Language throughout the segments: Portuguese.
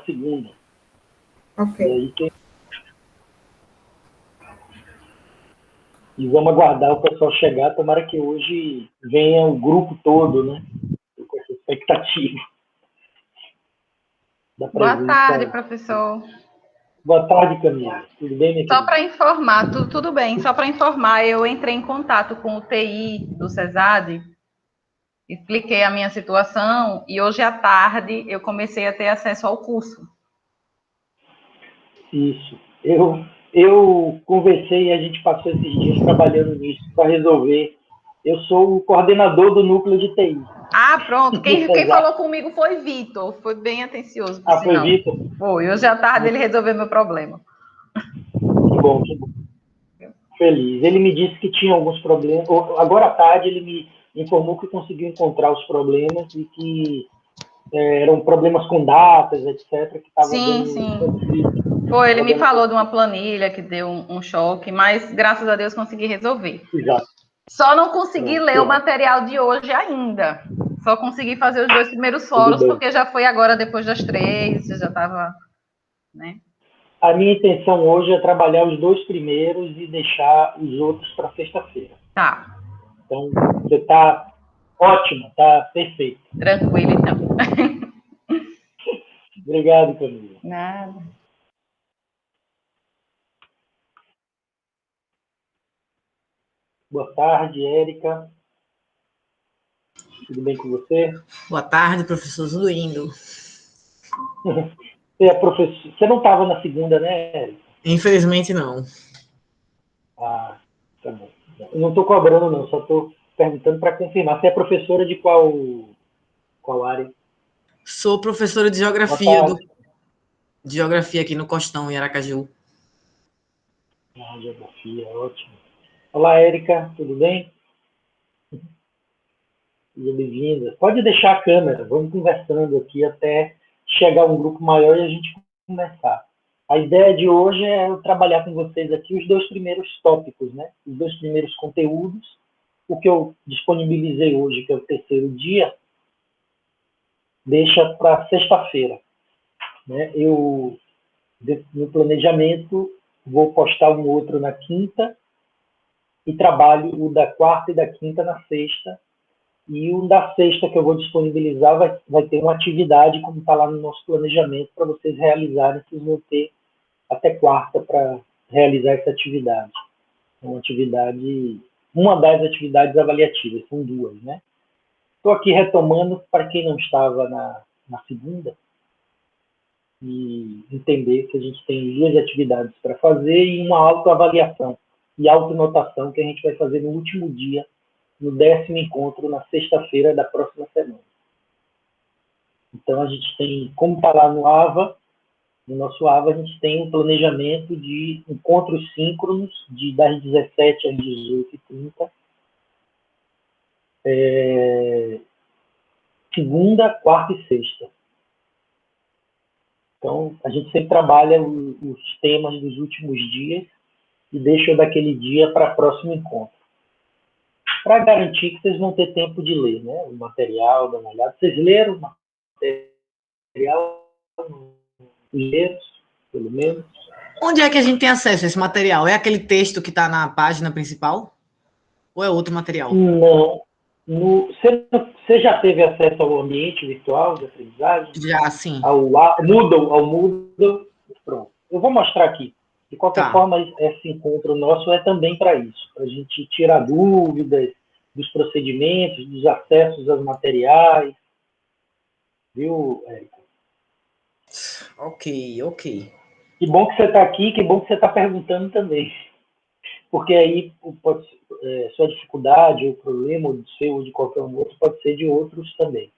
segunda. Ok. E vamos aguardar o pessoal chegar. Tomara que hoje venha o grupo todo, né? Com essa expectativa. Boa tarde, professor. Boa tarde, Camila. Tudo bem, minha Só para informar, tudo bem. Só para informar, eu entrei em contato com o TI do CESAD, expliquei a minha situação e hoje à tarde eu comecei a ter acesso ao curso. Isso. Eu conversei e a gente passou esses dias trabalhando nisso para resolver. Eu sou o coordenador do núcleo de TI. Ah, pronto. Quem falou comigo foi Vitor. Foi bem atencioso, por sinal. Foi Vitor? Foi. Hoje à tarde ele resolveu meu problema. Que bom, que bom. Feliz. Ele me disse que tinha alguns problemas. Agora à tarde ele me informou que conseguiu encontrar os problemas e que eram problemas com datas, etc. Que estava dando conflito. Foi, ele me falou de uma planilha que deu um choque, mas graças a Deus consegui resolver. Exato. Só não consegui ler o material de hoje ainda. Só consegui fazer os 2 primeiros fóruns, porque já foi agora depois das 3, já estava, né? A minha intenção hoje é trabalhar os 2 primeiros e deixar os outros para sexta-feira. Tá. Então, você está ótima, está perfeito. Tranquilo, então. Obrigado, Camila. Nada. Boa tarde, Érica. Tudo bem com você? Boa tarde, professor Zuindo. Você não estava na segunda, né, Érica? Infelizmente, não. Ah, tá bom. Eu não estou cobrando, não. Só estou perguntando para confirmar. Você é professora de qual área? Sou professora de geografia, de geografia aqui no Costão, em Aracaju. Geografia, ótimo. Olá, Érica, tudo bem? Seja bem-vinda. Pode deixar a câmera, vamos conversando aqui até chegar um grupo maior e a gente começar. A ideia de hoje é eu trabalhar com vocês aqui os 2 primeiros tópicos, né? Os 2 primeiros conteúdos. O que eu disponibilizei hoje, que é o 3º dia, deixa para sexta-feira. Né? Eu, no planejamento, vou postar um outro na quinta e trabalho o da quarta e da quinta na sexta. E o da sexta que eu vou disponibilizar vai ter uma atividade, como está lá no nosso planejamento, para vocês realizarem. Vocês vão ter até quarta para realizar essa atividade. Uma das atividades avaliativas, são 2, né? Estou aqui retomando para quem não estava na segunda e entender que a gente tem 2 atividades para fazer e uma autoavaliação e autonotação que a gente vai fazer no último dia, no 10º encontro, na sexta-feira da próxima semana. Então, a gente tem, como está lá no AVA, no nosso AVA, a gente tem um planejamento de encontros síncronos das 17 às 18h30, segunda, quarta e sexta. Então, a gente sempre trabalha os temas dos últimos dias e deixa daquele dia para o próximo encontro. Para garantir que vocês vão ter tempo de ler, né? O material, dar uma olhada. Vocês leram o material? Leram, pelo menos? Onde é que a gente tem acesso a esse material? É aquele texto que está na página principal? Ou é outro material? Não. Você já teve acesso ao ambiente virtual de aprendizagem? Já, sim. Ao Moodle? Pronto. Eu vou mostrar aqui. De qualquer forma, esse encontro nosso é também para isso, para a gente tirar dúvidas dos procedimentos, dos acessos aos materiais. Viu, Érica? Ok. Que bom que você está aqui, que bom que você está perguntando também. Porque aí sua dificuldade, ou problema, ou do seu, ou de qualquer um outro, pode ser de outros também.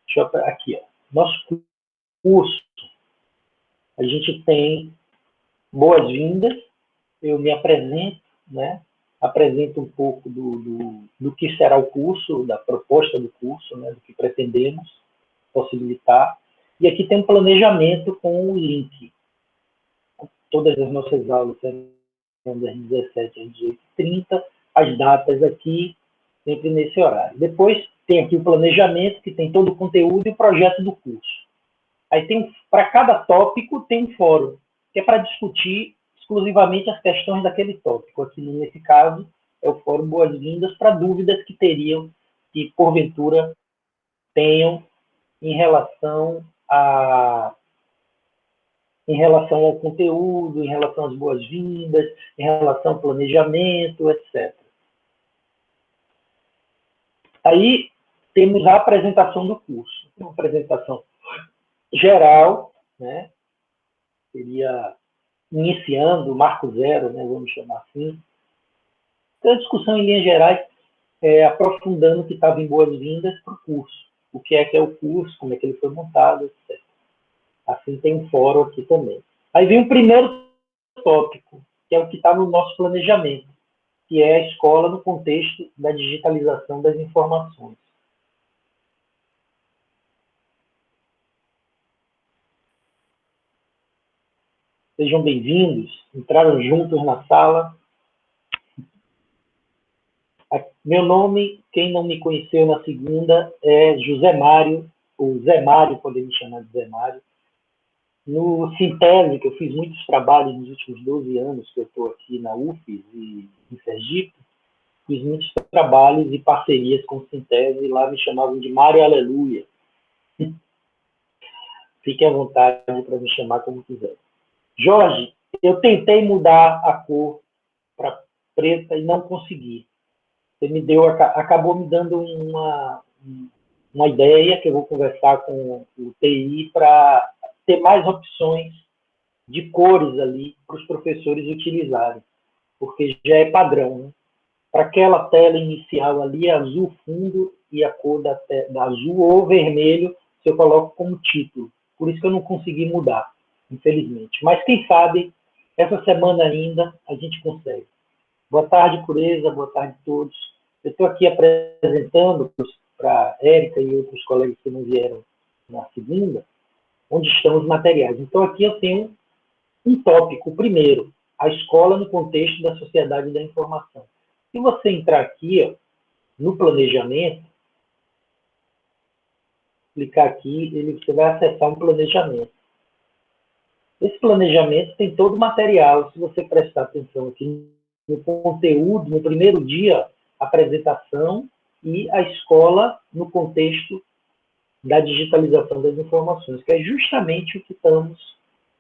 Deixa eu aqui, ó. Nosso curso, a gente tem boas-vindas, eu me apresento, né? Apresento um pouco do que será o curso, da proposta do curso, né? Do que pretendemos possibilitar. E aqui tem um planejamento com o link. Todas as nossas aulas serão das 17 às 18h30, as datas aqui, sempre nesse horário. Depois tem aqui o planejamento, que tem todo o conteúdo e o projeto do curso. Aí para cada tópico tem um fórum, que é para discutir exclusivamente as questões daquele tópico. Aqui, nesse caso, é o fórum Boas-Vindas para dúvidas que teriam, que porventura tenham em relação ao conteúdo, em relação às boas-vindas, em relação ao planejamento, etc. Aí temos a apresentação do curso. Uma apresentação geral, né? Seria iniciando, marco zero, né? Vamos chamar assim. Então, a discussão em linhas gerais, aprofundando o que estava em boas-vindas para o curso. O que é o curso, como é que ele foi montado, etc. Assim tem um fórum aqui também. Aí vem o primeiro tópico, que é o que está no nosso planejamento, que é a escola no contexto da digitalização das informações. Sejam bem-vindos, entraram juntos na sala. Meu nome, quem não me conheceu na segunda, é José Mário, ou Zé Mário, podem me chamar de Zé Mário. No Sintese, que eu fiz muitos trabalhos nos últimos 12 anos que eu estou aqui na UFES e em Sergipe, fiz muitos trabalhos e parcerias com o Sintese, e lá me chamavam de Mário Aleluia. Fique à vontade para me chamar como quiser. Jorge, eu tentei mudar a cor para preta e não consegui. Você acabou me dando uma ideia que eu vou conversar com o TI para ter mais opções de cores ali para os professores utilizarem, porque já é padrão, né? Para aquela tela inicial ali, azul fundo e a cor da azul ou vermelho, se eu coloco como título. Por isso que eu não consegui mudar, infelizmente. Mas quem sabe, essa semana ainda, a gente consegue. Boa tarde, Pureza, boa tarde a todos. Eu estou aqui apresentando para a Érica e outros colegas que não vieram na segunda, onde estão os materiais. Então, aqui eu tenho um tópico, o primeiro, a escola no contexto da sociedade da informação. Se você entrar aqui, ó, no planejamento, clicar aqui, você vai acessar um planejamento. Esse planejamento tem todo o material, se você prestar atenção aqui no conteúdo, no primeiro dia, apresentação e a escola no contexto da digitalização das informações, que é justamente o que estamos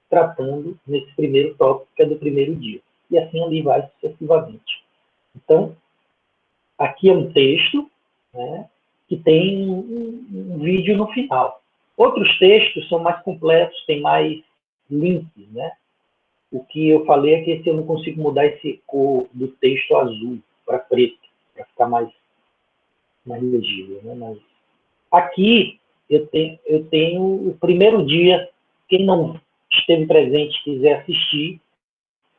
tratando nesse primeiro tópico, que é do primeiro dia. E assim ali vai sucessivamente. Então, aqui é um texto, né, que tem um vídeo no final. Outros textos são mais completos, tem mais links, né? O que eu falei é que esse eu não consigo mudar esse cor do texto azul para preto, para ficar mais legível, né? Mas aqui eu tenho o primeiro dia. Quem não esteve presente quiser assistir,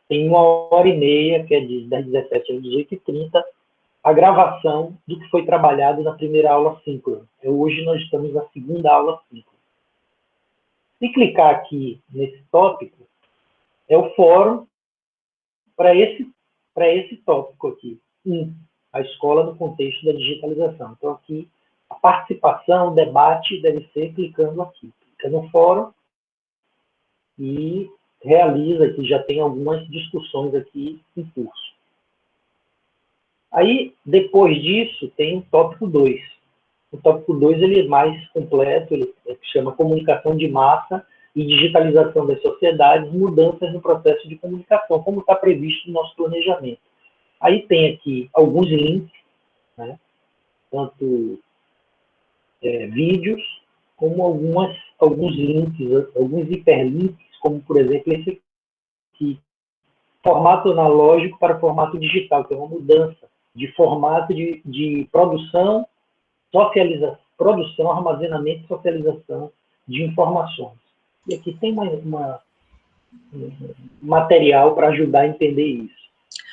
tem 1h30, que é das 17 às 18h30, a gravação do que foi trabalhado na primeira aula síncrona. Hoje nós estamos na segunda aula síncrona. Se clicar aqui nesse tópico, é o fórum para esse tópico aqui. A escola no contexto da digitalização. Então, aqui, a participação, o debate deve ser clicando aqui. Clica no fórum e realiza, que já tem algumas discussões aqui em curso. Aí, depois disso, tem o tópico 2. O tópico 2 ele é mais completo, ele se chama Comunicação de Massa e Digitalização das Sociedades, Mudanças no Processo de Comunicação, como está previsto no nosso planejamento. Aí tem aqui alguns links, né? Tanto vídeos, como alguns links, alguns hiperlinks, como, por exemplo, esse aqui, formato analógico para formato digital, que é uma mudança de formato de produção, armazenamento e socialização de informações. E aqui tem um material para ajudar a entender isso.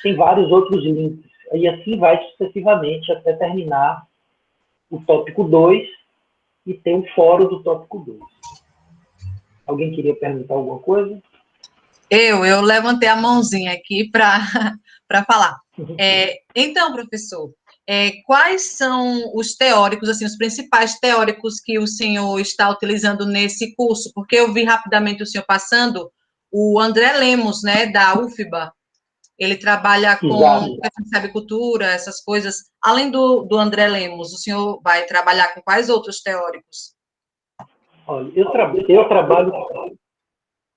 Tem vários outros links. E assim vai sucessivamente até terminar o tópico 2 e ter um fórum do tópico 2. Alguém queria perguntar alguma coisa? Eu levantei a mãozinha aqui para falar. Então, professor, quais são os teóricos, assim, os principais teóricos que o senhor está utilizando nesse curso? Porque eu vi rapidamente o senhor passando o André Lemos, né, da UFBA. Ele trabalha com sabecultura, essas coisas. Além do André Lemos, o senhor vai trabalhar com quais outros teóricos? Olha, eu trabalho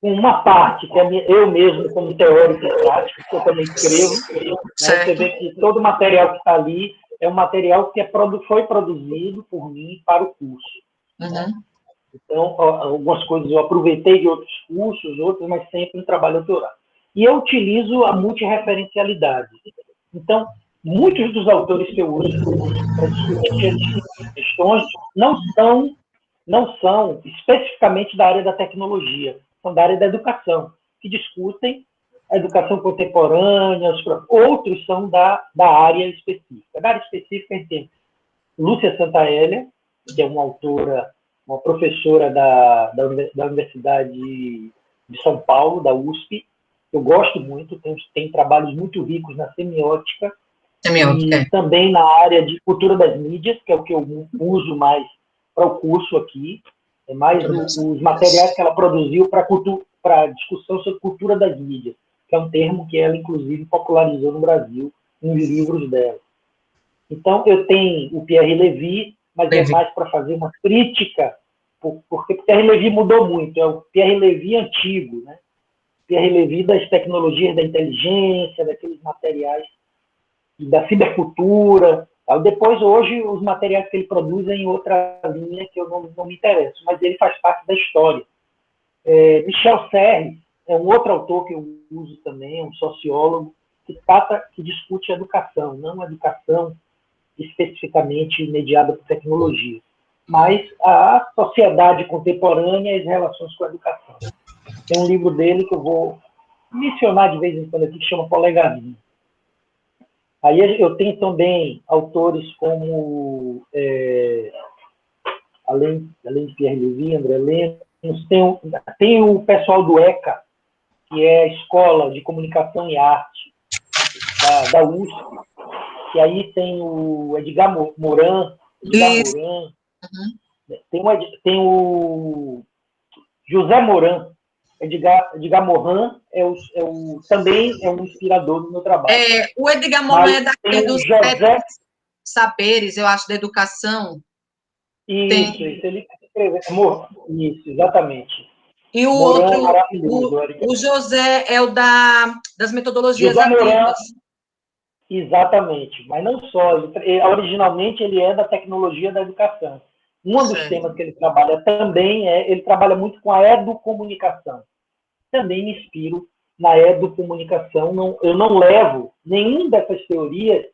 com uma parte, que é eu mesmo, como teórico e prático, que eu também escrevo. Né? Você vê que todo o material que está ali é um material que foi produzido por mim para o curso. Uhum. Né? Então, algumas coisas eu aproveitei de outros cursos, outras, mas sempre em trabalho autoral. E eu utilizo a multireferencialidade. Então, muitos dos autores que eu uso para discutir questões não são especificamente da área da tecnologia, são da área da educação, que discutem a educação contemporânea, outros são da área específica. Da área específica, a gente tem Lúcia Santaella, que é uma autora, uma professora da Universidade de São Paulo, da USP. Eu gosto muito, tem trabalhos muito ricos na semiótica, e também na área de cultura das mídias, que é o que eu uso mais para o curso aqui. É mais os materiais que ela produziu para discussão sobre cultura das mídias, que é um termo que ela, inclusive, popularizou no Brasil, nos livros dela. Então, eu tenho o Pierre Levy, mas é mais para fazer uma crítica, porque o Pierre Levy mudou muito, é o Pierre Levy antigo, né? Pierre Levy das tecnologias da inteligência, daqueles materiais da cibercultura. Depois, hoje, os materiais que ele produz em outra linha que eu não me interesso, mas ele faz parte da história. Michel Serres é um outro autor que eu uso também, um sociólogo, que discute educação, não a educação especificamente mediada por tecnologia, mas a sociedade contemporânea e as relações com a educação. Tem um livro dele que eu vou mencionar de vez em quando aqui, que chama Polegaminho. Aí eu tenho também autores como, além de Pierre Levy, André Lemos, tem o pessoal do ECA, que é a Escola de Comunicação e Arte da USP, que aí tem o Edgar Morin, tem o José Morin. Edgar Morin também é um inspirador do meu trabalho. O Edgar Morin é daquele dos saberes, eu acho, da educação. Isso, ele escreveu. Isso, exatamente. E o Morin outro, o José é o das metodologias José ativas. Morin, exatamente, mas não só. Originalmente ele é da tecnologia da educação. Um dos temas que ele trabalha também ele trabalha muito com a educomunicação. Também me inspiro na educomunicação. Eu não levo nenhuma dessas teorias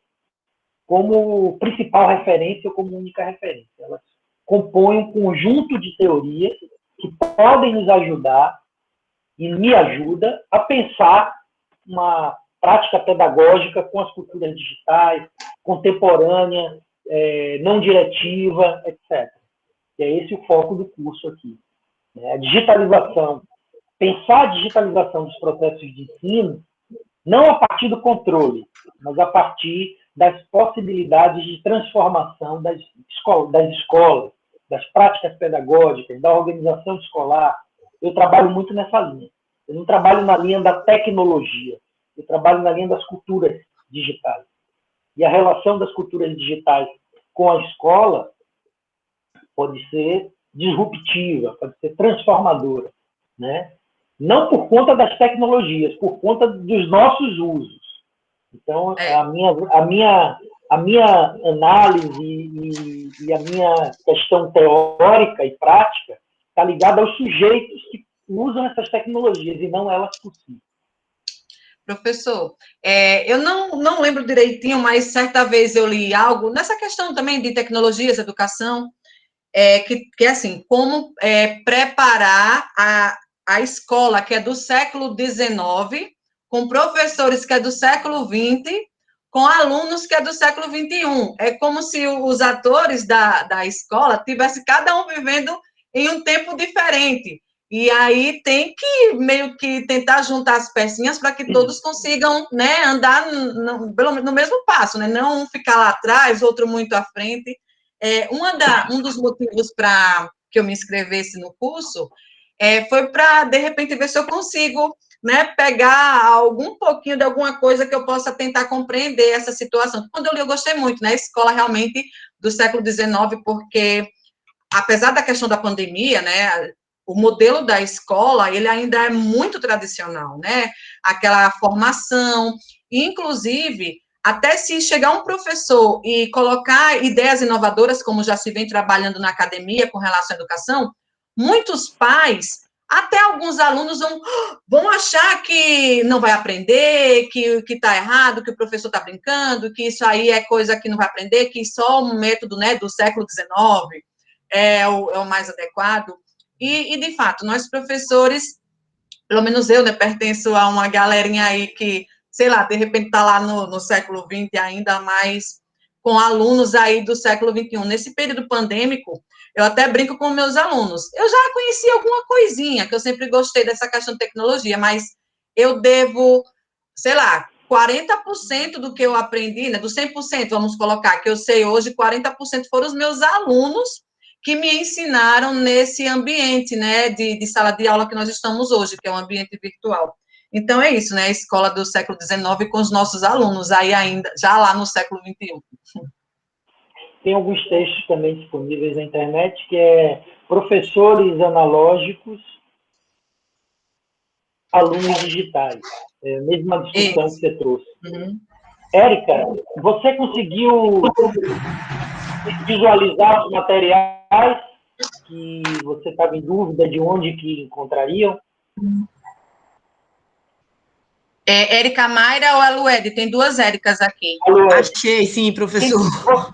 como principal referência ou como única referência. Elas compõem um conjunto de teorias que podem nos ajudar e me ajuda a pensar uma prática pedagógica com as culturas digitais, contemporânea, não diretiva, etc. E é esse o foco do curso aqui. A digitalização. Pensar a digitalização dos processos de ensino não a partir do controle, mas a partir das possibilidades de transformação das escolas, das práticas pedagógicas, da organização escolar. Eu trabalho muito nessa linha. Eu não trabalho na linha da tecnologia, eu trabalho na linha das culturas digitais. E a relação das culturas digitais com a escola pode ser disruptiva, pode ser transformadora, né? Não por conta das tecnologias, por conta dos nossos usos. Então, a minha análise e a minha questão teórica e prática está ligada aos sujeitos que usam essas tecnologias e não elas por si. Professor, eu não lembro direitinho, mas certa vez eu li algo nessa questão também de tecnologias, educação, que é assim, como preparar a escola que é do século XIX, com professores que é do século XX, com alunos que é do século XXI. É como se os atores da escola tivessem cada um vivendo em um tempo diferente. E aí tem que meio que tentar juntar as pecinhas para que todos consigam, né, andar no mesmo passo, né? Não um ficar lá atrás, outro muito à frente. Um dos motivos para que eu me inscrevesse no curso foi para, de repente, ver se eu consigo, né, pegar algum pouquinho de alguma coisa que eu possa tentar compreender essa situação. Quando eu li, eu gostei muito, né? A escola realmente do século XIX, porque, apesar da questão da pandemia, né, o modelo da escola, ele ainda é muito tradicional, né? Aquela formação, inclusive, até se chegar um professor e colocar ideias inovadoras, como já se vem trabalhando na academia com relação à educação, muitos pais, até alguns alunos vão achar que não vai aprender, que está errado, que o professor está brincando, que isso aí é coisa que não vai aprender, que só um método, né, do século XIX é o mais adequado. E, de fato, nós professores, pelo menos eu, né, pertenço a uma galerinha aí que, sei lá, de repente está lá no século XX ainda mais com alunos aí do século XXI. Nesse período pandêmico, eu até brinco com meus alunos. Eu já conheci alguma coisinha, que eu sempre gostei dessa questão de tecnologia, mas eu devo, sei lá, 40% do que eu aprendi, né, dos 100%, vamos colocar, que eu sei hoje, 40% foram os meus alunos que me ensinaram nesse ambiente, né, de sala de aula que nós estamos hoje, que é um ambiente virtual. Então, é isso, né, a escola do século XIX com os nossos alunos, aí ainda, já lá no século XXI. Tem alguns textos também disponíveis na internet, que é professores analógicos, alunos digitais. É a mesma discussão que você trouxe. Uhum. Érica, você conseguiu visualizar os materiais que você estava em dúvida de onde que encontrariam? Érica Mayra ou a Luede? Tem duas Éricas aqui. Achei, sim, professor.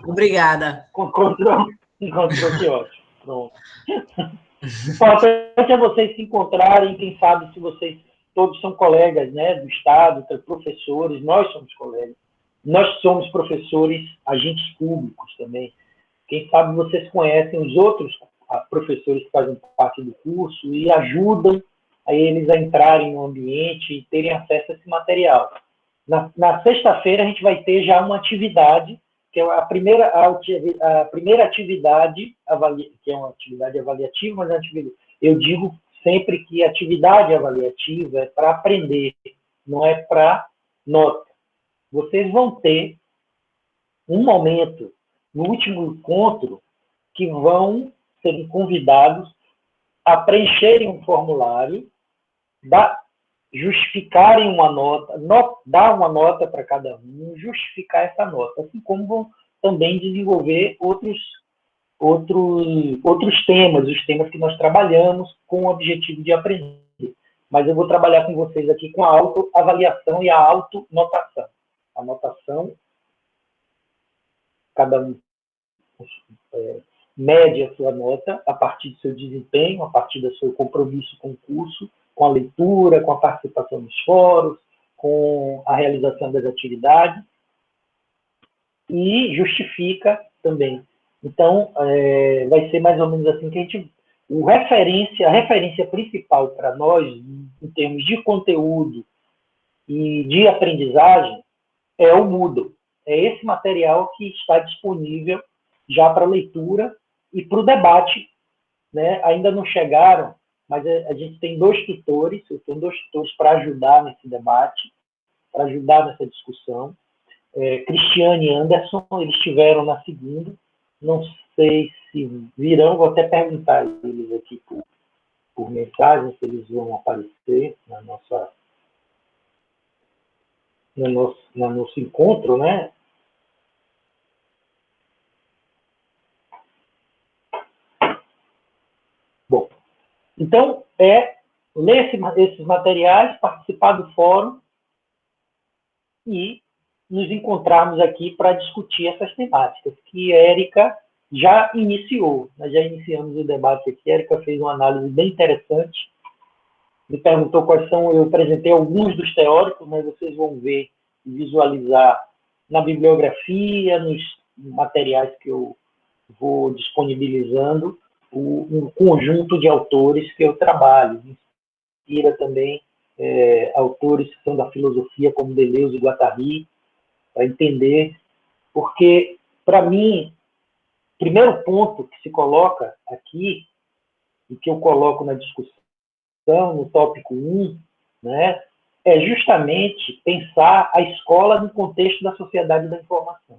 Obrigada. Encontrou, que ótimo. Pronto. O importante é vocês se encontrarem, quem sabe se vocês todos são colegas, né, do Estado, professores, nós somos colegas. Nós somos professores, agentes públicos também. Quem sabe vocês conhecem os outros professores que fazem parte do curso e ajudam a eles a entrarem no ambiente e terem acesso a esse material. Na sexta-feira, a gente vai ter já uma atividade, que é a primeira atividade, que é uma atividade avaliativa, mas eu digo sempre que atividade avaliativa é para aprender, não é para nota. Vocês vão ter um momento no último encontro que vão ser convidados a preencherem um formulário, justificarem uma nota, dar uma nota para cada um, justificar essa nota, assim como vão também desenvolver outros temas, os temas que nós trabalhamos com o objetivo de aprender. Mas eu vou trabalhar com vocês aqui com a autoavaliação e a autonotação. A notação, cada um mede a sua nota a partir do seu desempenho, a partir do seu compromisso com o curso, com a leitura, com a participação nos fóruns, com a realização das atividades, e justifica também. Então, vai ser mais ou menos assim que a gente... A referência principal para nós, em termos de conteúdo e de aprendizagem, é o Moodle. É esse material que está disponível já para leitura e para o debate, né? Ainda não chegaram, mas a gente tem dois tutores, eu tenho dois tutores para ajudar nesse debate, para ajudar nessa discussão. Cristiane e Anderson, eles estiveram na segunda, não sei se virão, vou até perguntar a eles aqui por mensagem, se eles vão aparecer no nosso encontro, né? Bom, então, ler esses materiais, participar do fórum e nos encontrarmos aqui para discutir essas temáticas, que a Érica já iniciou. Nós já iniciamos o debate aqui, a Érica fez uma análise bem interessante, me perguntou quais são, eu apresentei alguns dos teóricos, mas vocês vão ver e visualizar na bibliografia, nos materiais que eu vou disponibilizando, um conjunto de autores que eu trabalho. Inspira também autores que são da filosofia, como Deleuze e Guattari, para entender, porque, para mim, o primeiro ponto que se coloca aqui, e que eu coloco na discussão, no tópico 1, né, é justamente pensar a escola no contexto da sociedade da informação.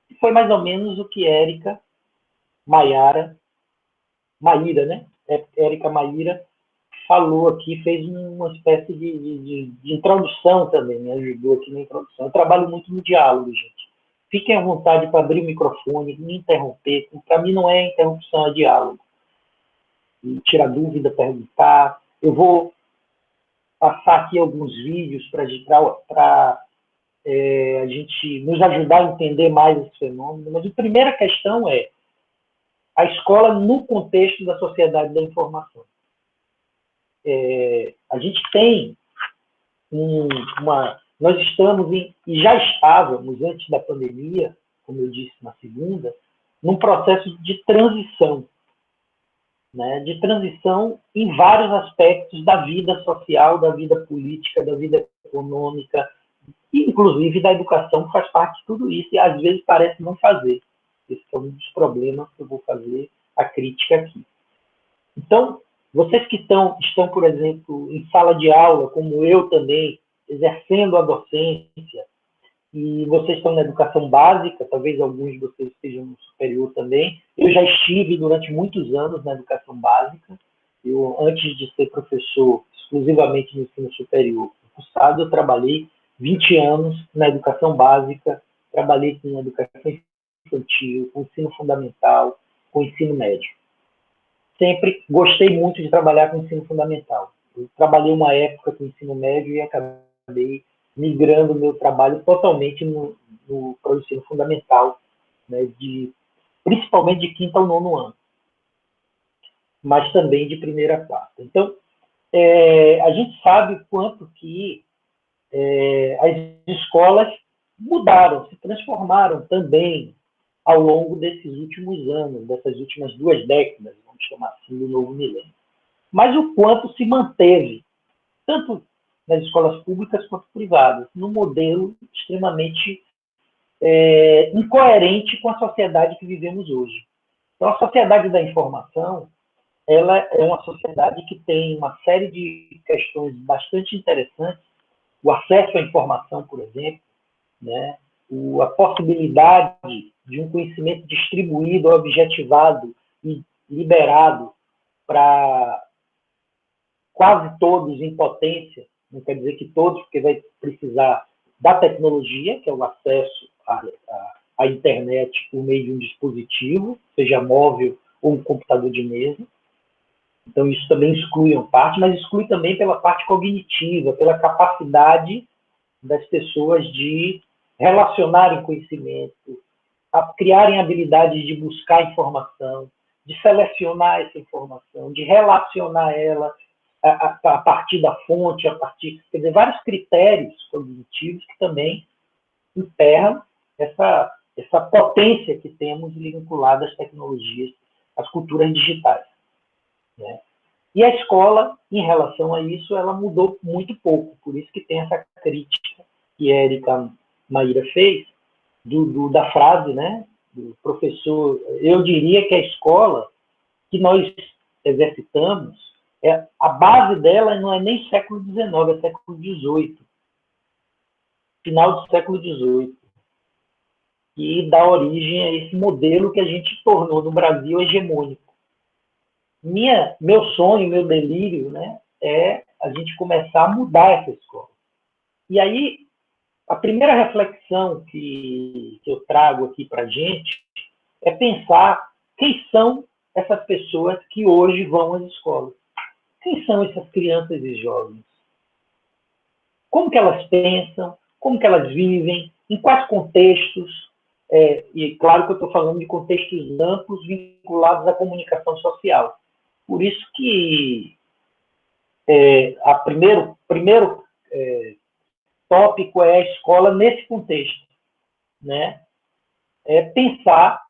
E foi mais ou menos o que Érica Maíra, né? Érica Maíra falou aqui, fez uma espécie de introdução também, me ajudou aqui na introdução. Eu trabalho muito no diálogo, gente. Fiquem à vontade para abrir o microfone, me interromper. Para mim não é interrupção, é diálogo. E tirar dúvida, perguntar. Eu vou passar aqui alguns vídeos para a gente nos ajudar a entender mais esse fenômeno. Mas a primeira questão é a escola no contexto da sociedade da informação. A gente tem nós estamos e já estávamos, antes da pandemia, como eu disse na segunda, num processo de transição, né? De transição em vários aspectos da vida social, da vida política, da vida econômica, inclusive da educação, que faz parte de tudo isso, e às vezes parece não fazer. Esse é um dos problemas que eu vou fazer a crítica aqui. Então, vocês que estão, por exemplo, em sala de aula, como eu também, exercendo a docência, e vocês estão na educação básica, talvez alguns de vocês estejam no superior também. Eu já estive durante muitos anos na educação básica. Eu, antes de ser professor exclusivamente no ensino superior, cursado, eu trabalhei 20 anos na educação básica, trabalhei com educação infantil, com ensino fundamental, com ensino médio. Sempre gostei muito de trabalhar com ensino fundamental. Eu trabalhei uma época com ensino médio e acabei migrando o meu trabalho totalmente para o ensino fundamental, né, principalmente de 5º ao 9º ano, mas também de 1ª a 4ª. Então, a gente sabe o quanto que as escolas mudaram, se transformaram também ao longo desses últimos anos, dessas últimas 2 décadas, vamos chamar assim, do novo milênio. Mas o quanto se manteve, tanto nas escolas públicas quanto privadas, num modelo extremamente incoerente com a sociedade que vivemos hoje. Então, a sociedade da informação, ela é uma sociedade que tem uma série de questões bastante interessantes, o acesso à informação, por exemplo, né? A possibilidade de um conhecimento distribuído, objetivado e liberado para quase todos em potência, não quer dizer que todos, porque vai precisar da tecnologia, que é o acesso à internet por meio de um dispositivo, seja móvel ou um computador de mesa. Então, isso também exclui uma parte, mas exclui também pela parte cognitiva, pela capacidade das pessoas de relacionarem conhecimento, criarem habilidades de buscar informação, de selecionar essa informação, de relacionar ela a partir da fonte, quer dizer, vários critérios cognitivos que também emperram essa potência que temos vinculada às tecnologias, às culturas digitais, né? E a escola, em relação a isso, ela mudou muito pouco, por isso que tem essa crítica que a Érica Maíra fez, da frase, né, do professor. Eu diria que a escola que nós exercitamos, a base dela não é nem século XIX, é século XVIII, final do século XVIII, que dá origem a esse modelo que a gente tornou no Brasil hegemônico. Meu sonho, meu delírio, né, é a gente começar a mudar essa escola. E aí, a primeira reflexão que eu trago aqui para a gente é pensar quem são essas pessoas que hoje vão às escolas. Quem são essas crianças e jovens? Como que elas pensam? Como que elas vivem? Em quais contextos? E claro que eu estou falando de contextos amplos vinculados à comunicação social. Por isso que primeiro tópico é a escola nesse contexto, né? Pensar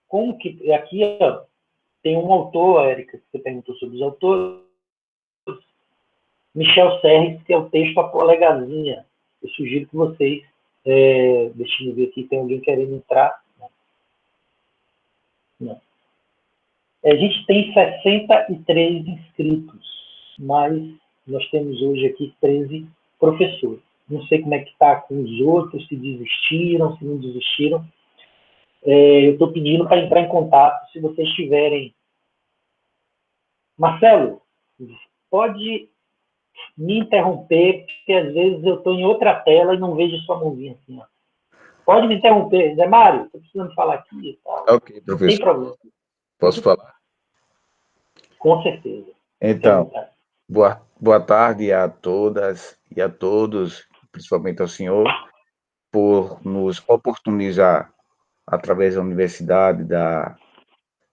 como que aqui tem um autor, Érica, que você perguntou sobre os autores, Michel Serres, que é o texto A Polegazinha. Eu sugiro que vocês, deixa eu ver aqui, tem alguém querendo entrar. Não. A gente tem 63 inscritos, mas nós temos hoje aqui 13 professores. Não sei como é que está com os outros, se desistiram, se não desistiram. Eu estou pedindo para entrar em contato, se vocês tiverem. Marcelo, pode me interromper, porque às vezes eu estou em outra tela e não vejo sua mãozinha assim. Ó. Pode me interromper. Zé Mário, estou precisando falar aqui e tal. Ok, Não professor. tem problema. Posso falar? Com certeza. Então, boa tarde a todas e a todos, principalmente ao senhor, por nos oportunizar, através da Universidade, da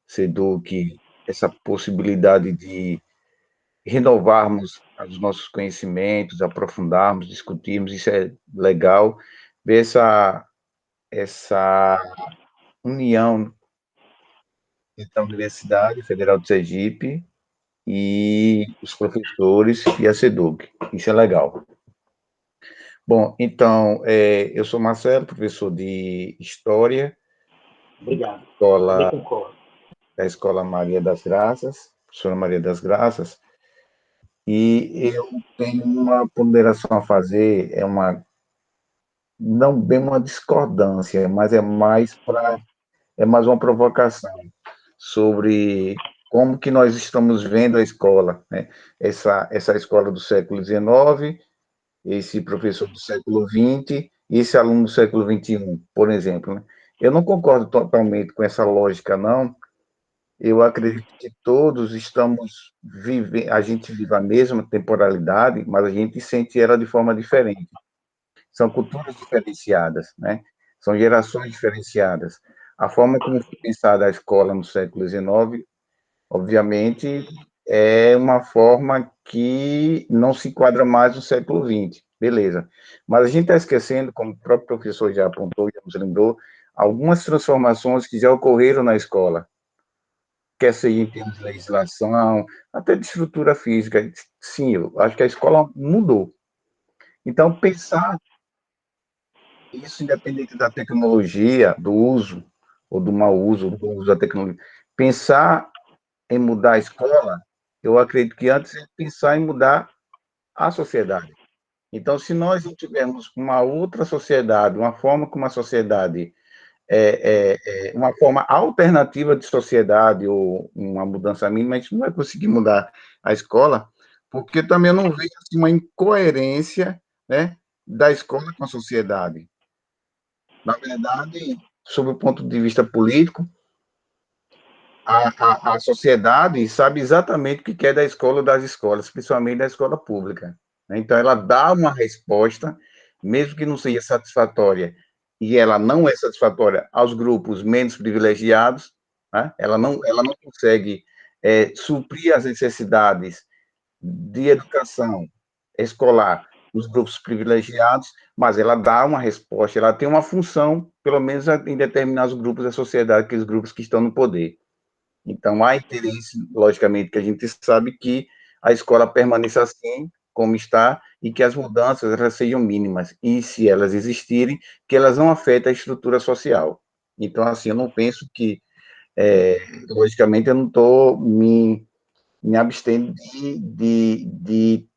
SEDUC, essa possibilidade de renovarmos os nossos conhecimentos, aprofundarmos, discutirmos, isso é legal, ver essa união entre a Universidade Federal de Sergipe e os professores e a SEDUC. Isso é legal. Bom, então, eu sou Marcelo, professor de História. Obrigado. Da Escola Maria das Graças, professora Maria das Graças, e eu tenho uma ponderação a fazer, não bem uma discordância, mas é mais uma provocação sobre como que nós estamos vendo a escola, né? Essa escola do século XIX, esse professor do século XX e esse aluno do século XXI, por exemplo, né? Eu não concordo totalmente com essa lógica, não. Eu acredito que todos estamos vivendo, a gente vive a mesma temporalidade, mas a gente sente ela de forma diferente. São culturas diferenciadas, né? São gerações diferenciadas. A forma como foi pensada a escola no século XIX, obviamente, é uma forma que não se enquadra mais no século XX, beleza. Mas a gente está esquecendo, como o próprio professor já apontou, já nos lembrou, algumas transformações que já ocorreram na escola, quer seja em termos de legislação, até de estrutura física. Sim, eu acho que a escola mudou. Então, pensar isso independente da tecnologia, do uso, ou do mau uso, do uso da tecnologia, pensar em mudar a escola, eu acredito que antes é pensar em mudar a sociedade. Então, se nós não tivermos uma outra sociedade, uma forma como a sociedade uma forma alternativa de sociedade ou uma mudança mínima, a gente não vai conseguir mudar a escola, porque também eu não vejo assim, uma incoerência, né, da escola com a sociedade. Na verdade, sob o ponto de vista político, a sociedade sabe exatamente o que quer da escola ou das escolas, principalmente da escola pública. Então, ela dá uma resposta, mesmo que não seja satisfatória, e ela não é satisfatória aos grupos menos privilegiados, né? Ela não consegue suprir as necessidades de educação escolar dos grupos privilegiados, mas ela dá uma resposta, ela tem uma função, pelo menos em determinados grupos da sociedade, aqueles grupos que estão no poder. Então, há interesse, logicamente, que a gente sabe que a escola permaneça assim, como está, e que as mudanças elas sejam mínimas. E, se elas existirem, que elas não afetem a estrutura social. Então, assim, eu não penso que, logicamente, eu não estou me abstendo de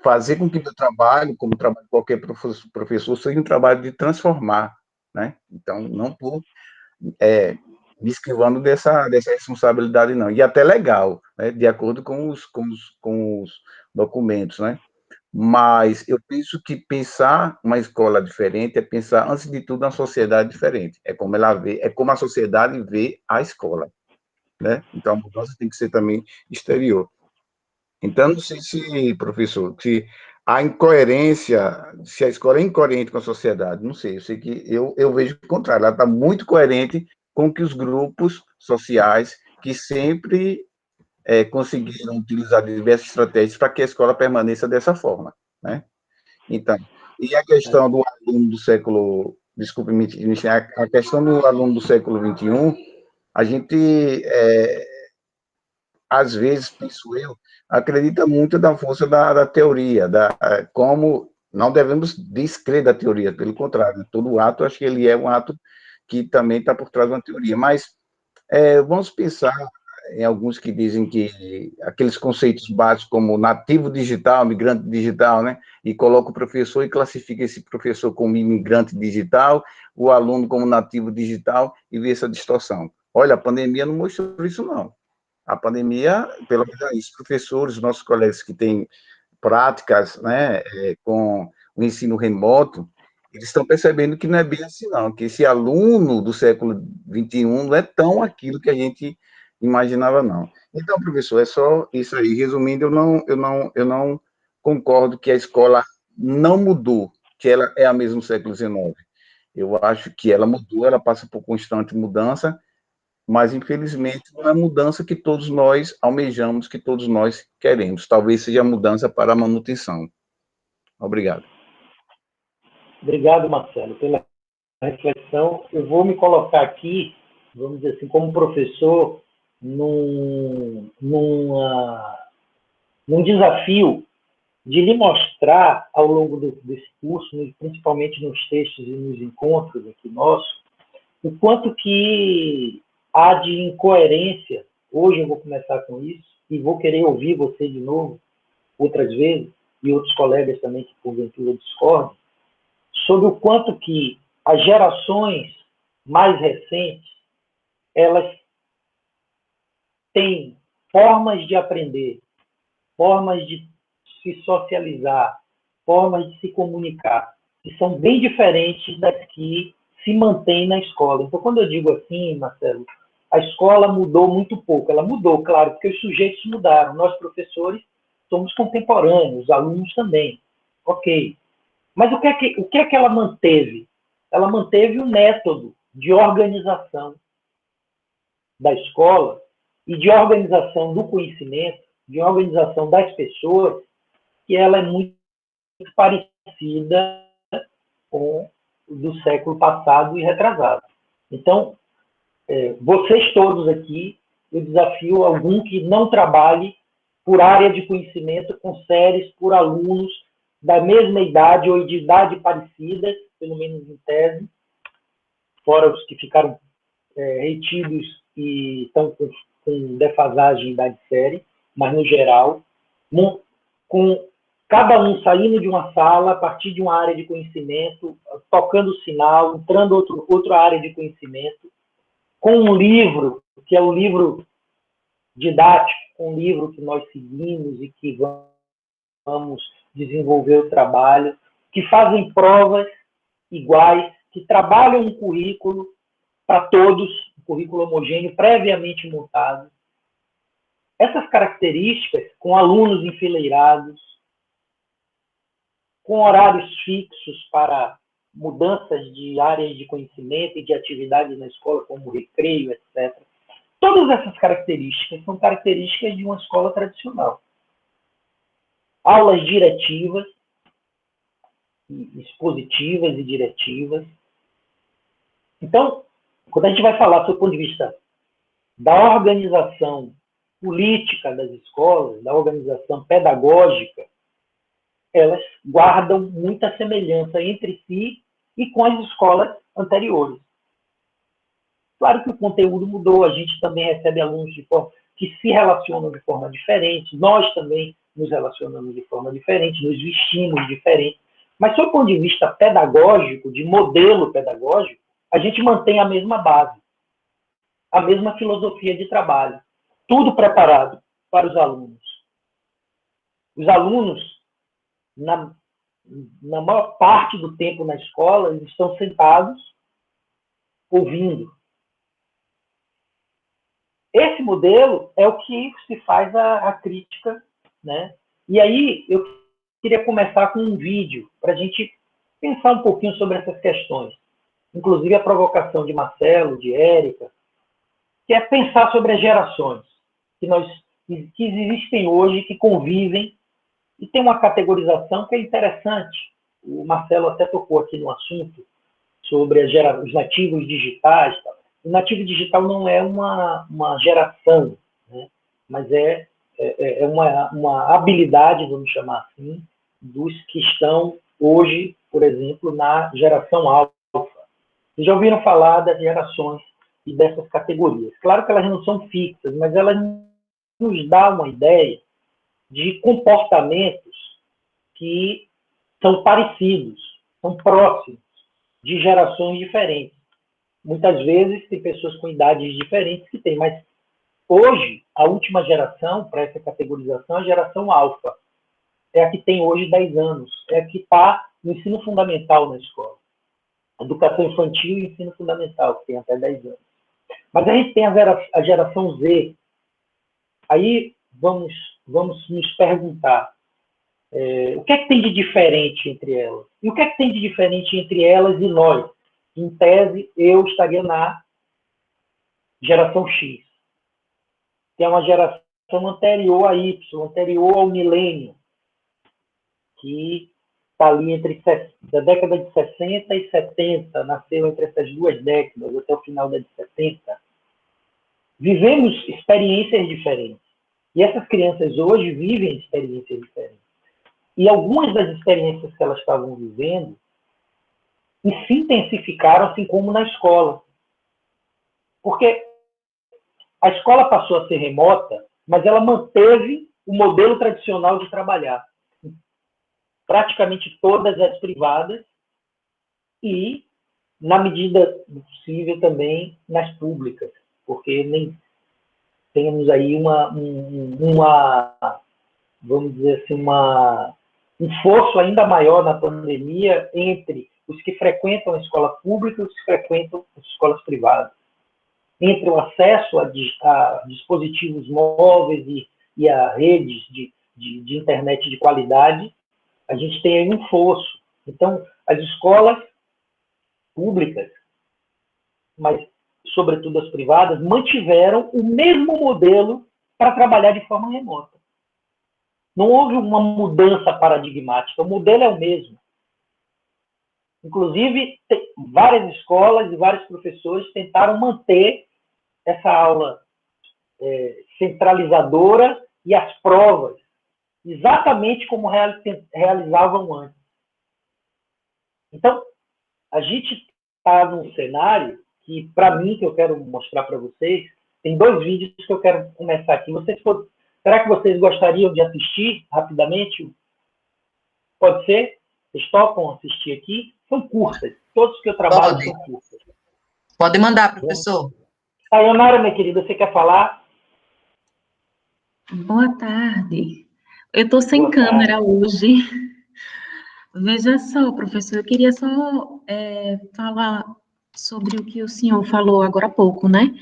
fazer com que o meu trabalho, como o trabalho de qualquer professor, seja um trabalho de transformar, né? Então, não estou me esquivando dessa responsabilidade, não. E até legal, né, de acordo com os documentos, né? Mas eu penso que pensar uma escola diferente é pensar, antes de tudo, uma sociedade diferente. É como ela vê, é como a sociedade vê a escola, né? Então, a mudança tem que ser também exterior. Então, não sei se, professor, se a incoerência, se a escola é incoerente com a sociedade, não sei, eu sei que eu vejo o contrário, ela está muito coerente com que os grupos sociais que sempre conseguiram utilizar diversas estratégias para que a escola permaneça dessa forma, né? Então, e a questão do aluno do século, desculpe me iniciar, a questão do aluno do século XXI, a gente às vezes, penso eu, acredita muito na força da teoria, como não devemos descrer da teoria, pelo contrário, todo ato, acho que ele é um ato que também está por trás de uma teoria, mas vamos pensar em alguns que dizem que aqueles conceitos básicos como nativo digital, migrante digital, né? E coloca o professor e classifica esse professor como imigrante digital, o aluno como nativo digital e vê essa distorção. Olha, a pandemia não mostrou isso, não. A pandemia, pelo menos os professores, nossos colegas que têm práticas, né, com o ensino remoto, eles estão percebendo que não é bem assim, não, que esse aluno do século XXI não é tão aquilo que a gente imaginava, não. Então, professor, é só isso aí. Resumindo, eu não concordo que a escola não mudou, que ela é a mesma do século XIX. Eu acho que ela mudou, ela passa por constante mudança, mas, infelizmente, não é a mudança que todos nós almejamos, que todos nós queremos. Talvez seja a mudança para a manutenção. Obrigado. Obrigado, Marcelo, pela reflexão. Eu vou me colocar aqui, vamos dizer assim, como professor, num desafio de lhe mostrar, ao longo desse curso, principalmente nos textos e nos encontros aqui nossos, o quanto que há de incoerência. Hoje eu vou começar com isso, e vou querer ouvir você de novo, outras vezes, e outros colegas também que porventura discordam, sobre o quanto que as gerações mais recentes, elas têm formas de aprender, formas de se socializar, formas de se comunicar, que são bem diferentes das que se mantêm na escola. Então, quando eu digo assim, Marcelo, a escola mudou muito pouco. Ela mudou, claro, porque os sujeitos mudaram. Nós, professores, somos contemporâneos, os alunos também. Ok. Mas o que é que ela manteve? Ela manteve um método de organização da escola e de organização do conhecimento, de organização das pessoas, que ela é muito parecida com o do século passado e retrasado. Então, vocês todos aqui, eu desafio algum que não trabalhe por área de conhecimento com séries por alunos da mesma idade ou de idade parecida, pelo menos em tese, fora os que ficaram retidos e estão com defasagem em idade série, mas no geral, com cada um saindo de uma sala, a partir de uma área de conhecimento, tocando o sinal, entrando outra área de conhecimento, com um livro, que é o livro didático, um livro que nós seguimos e que vamos desenvolver o trabalho, que fazem provas iguais, que trabalham um currículo para todos, um currículo homogêneo, previamente montado. Essas características, com alunos enfileirados, com horários fixos para mudanças de áreas de conhecimento e de atividades na escola, como recreio, etc. Todas essas características são características de uma escola tradicional. Aulas diretivas, expositivas e diretivas. Então, quando a gente vai falar do ponto de vista da organização política das escolas, da organização pedagógica, elas guardam muita semelhança entre si e com as escolas anteriores. Claro que o conteúdo mudou, a gente também recebe alunos que se relacionam de forma diferente, nós também nos relacionamos de forma diferente, nos vestimos diferente, mas, sob o ponto de vista pedagógico, de modelo pedagógico, a gente mantém a mesma base, a mesma filosofia de trabalho, tudo preparado para os alunos. Os alunos, na maior parte do tempo na escola, eles estão sentados, ouvindo. Esse modelo é o que se faz a crítica, né? E aí eu queria começar com um vídeo para a gente pensar um pouquinho sobre essas questões. Inclusive a provocação de Marcelo, de Érica, que é pensar sobre as gerações que existem hoje, que convivem, e tem uma categorização que é interessante. O Marcelo até tocou aqui no assunto sobre os nativos digitais. O nativo digital não é uma geração, né? mas é uma habilidade, vamos chamar assim, dos que estão hoje, por exemplo, na geração alfa. Vocês já ouviram falar das gerações e dessas categorias. Claro que elas não são fixas, mas elas nos dão uma ideia de comportamentos que são parecidos, são próximos, de gerações diferentes. Muitas vezes tem pessoas com idades diferentes que têm, mas hoje, a última geração para essa categorização é a geração alfa. É a que tem hoje 10 anos, é a que está no ensino fundamental na escola. Educação infantil e ensino fundamental, que tem até 10 anos. Mas a gente tem a geração Z. Aí vamos nos perguntar, o que é que tem de diferente entre elas? E o que é que tem de diferente entre elas e nós? Em tese, eu estaria na geração X, que é uma geração anterior a Y, anterior ao milênio, que está ali da década de 60 e 70, nasceu entre essas duas décadas, até o final da de 70. Vivemos experiências diferentes. E essas crianças hoje vivem experiências diferentes. E algumas das experiências que elas estavam vivendo se intensificaram, assim como na escola. Porque a escola passou a ser remota, mas ela manteve o modelo tradicional de trabalhar. Praticamente todas as privadas e, na medida do possível, também nas públicas, porque nem temos aí vamos dizer assim, um esforço ainda maior na pandemia entre os que frequentam a escola pública e os que frequentam as escolas privadas. Entre o acesso a dispositivos móveis e a redes de internet de qualidade, a gente tem aí um fosso. Então, as escolas públicas, mas sobretudo as privadas, mantiveram o mesmo modelo para trabalhar de forma remota. Não houve uma mudança paradigmática, o modelo é o mesmo. Inclusive, várias escolas e vários professores tentaram manter essa aula centralizadora e as provas exatamente como realizavam antes. Então, a gente está num cenário que, para mim, que eu quero mostrar para vocês, tem 2 vídeos que eu quero começar aqui. Será que vocês gostariam de assistir rapidamente? Pode ser? Vocês topam assistir aqui? São curtas. Todos que eu trabalho são curtas. Pode mandar, professor. Sayonara, minha querida, você quer falar? Boa tarde. Eu estou sem câmera hoje. Veja só, professor, eu queria só falar sobre o que o senhor falou agora há pouco, né?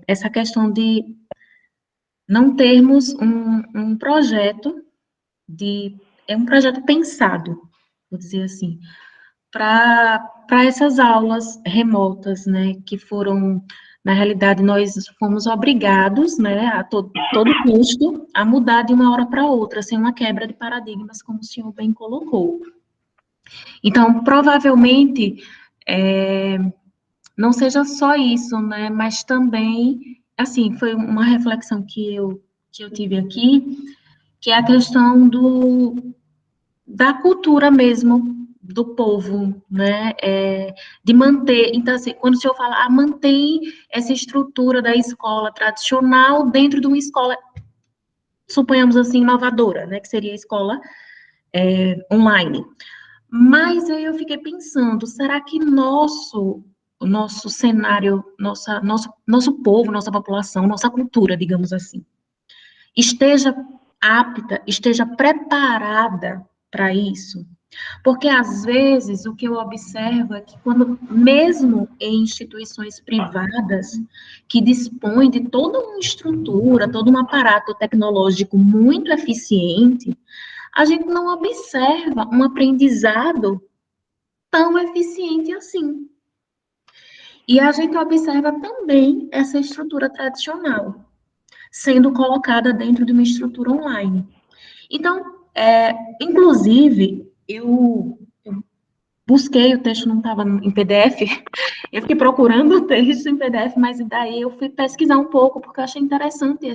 Essa questão de não termos um projeto um projeto pensado, vou dizer assim, para essas aulas remotas, né, que foram, na realidade, nós fomos obrigados, né, a todo custo, a mudar de uma hora para outra, sem uma quebra de paradigmas, como o senhor bem colocou. Então, provavelmente, não seja só isso, né, mas também, assim, foi uma reflexão que eu tive aqui, que é a questão da cultura mesmo, do povo, né, de manter, então assim, quando o senhor fala, mantém essa estrutura da escola tradicional dentro de uma escola, suponhamos assim, inovadora, né, que seria a escola online. Mas aí eu fiquei pensando, será que o nosso cenário, nosso povo, nossa população, nossa cultura, digamos assim, esteja apta, esteja preparada para isso? Porque, às vezes, o que eu observo é que quando, mesmo em instituições privadas, que dispõem de toda uma estrutura, todo um aparato tecnológico muito eficiente, a gente não observa um aprendizado tão eficiente assim. E a gente observa também essa estrutura tradicional sendo colocada dentro de uma estrutura online. Então, inclusive, eu busquei, o texto não estava em PDF, eu fiquei procurando o texto em PDF, mas daí eu fui pesquisar um pouco, porque eu achei interessante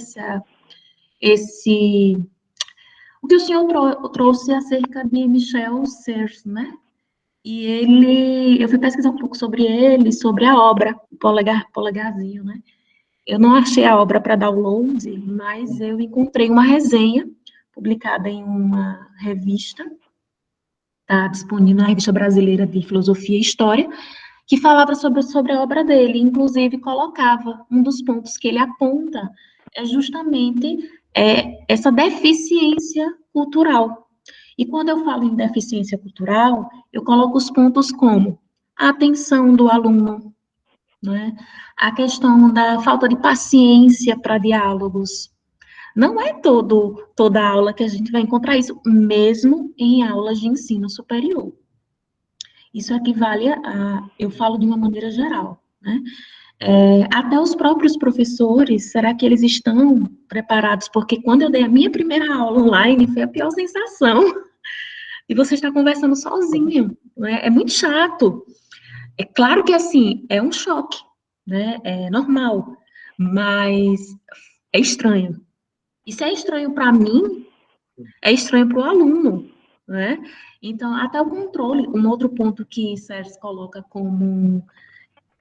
o que o senhor trouxe acerca de Michel Serres, né? E eu fui pesquisar um pouco sobre ele, sobre a obra, o Polegarzinho, né? Eu não achei a obra para download, mas eu encontrei uma resenha publicada em uma revista, está disponível na Revista Brasileira de Filosofia e História, que falava sobre a obra dele, inclusive colocava um dos pontos que ele aponta é justamente essa deficiência cultural. E quando eu falo em deficiência cultural, eu coloco os pontos como a atenção do aluno, né? A questão da falta de paciência para diálogos. Não é toda aula que a gente vai encontrar isso, mesmo em aulas de ensino superior. Isso equivale eu falo de uma maneira geral, né? Até os próprios professores, será que eles estão preparados? Porque quando eu dei a minha primeira aula online, foi a pior sensação. E você está conversando sozinho, né? É muito chato. É claro que, assim, é um choque, né? É normal, mas é estranho. E se é estranho para mim, é estranho para o aluno, né? Então, até o controle, um outro ponto que Sérgio coloca como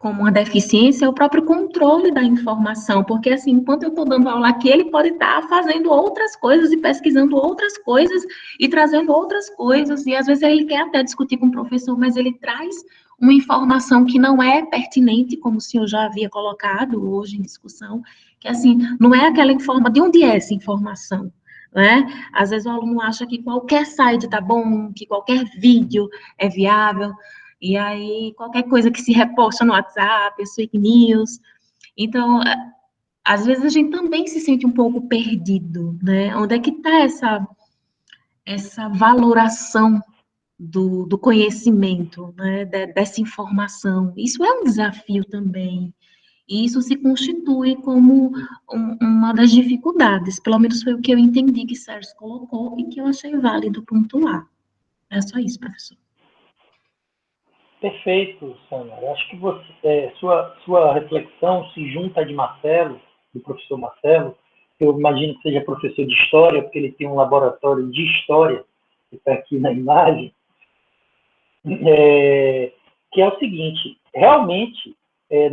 uma deficiência é o próprio controle da informação, porque, assim, enquanto eu estou dando aula aqui, ele pode estar fazendo outras coisas e pesquisando outras coisas e trazendo outras coisas, e às vezes ele quer até discutir com o professor, mas ele traz uma informação que não é pertinente, como o senhor já havia colocado hoje em discussão, que, assim, não é aquela informação, de onde é essa informação? Né? Às vezes o aluno acha que qualquer site tá bom, que qualquer vídeo é viável, e aí qualquer coisa que se reposta no WhatsApp, é fake news. Então, às vezes a gente também se sente um pouco perdido, né? Onde é que está essa valoração do conhecimento, né? Dessa informação? Isso é um desafio também. E isso se constitui como uma das dificuldades, pelo menos foi o que eu entendi que Sérgio colocou e que eu achei válido pontuar. É só isso, professor. Perfeito, Sandra. Eu acho que sua reflexão se junta à de Marcelo, do professor Marcelo, que eu imagino que seja professor de História, porque ele tem um laboratório de História, que está aqui na imagem, que é o seguinte, realmente,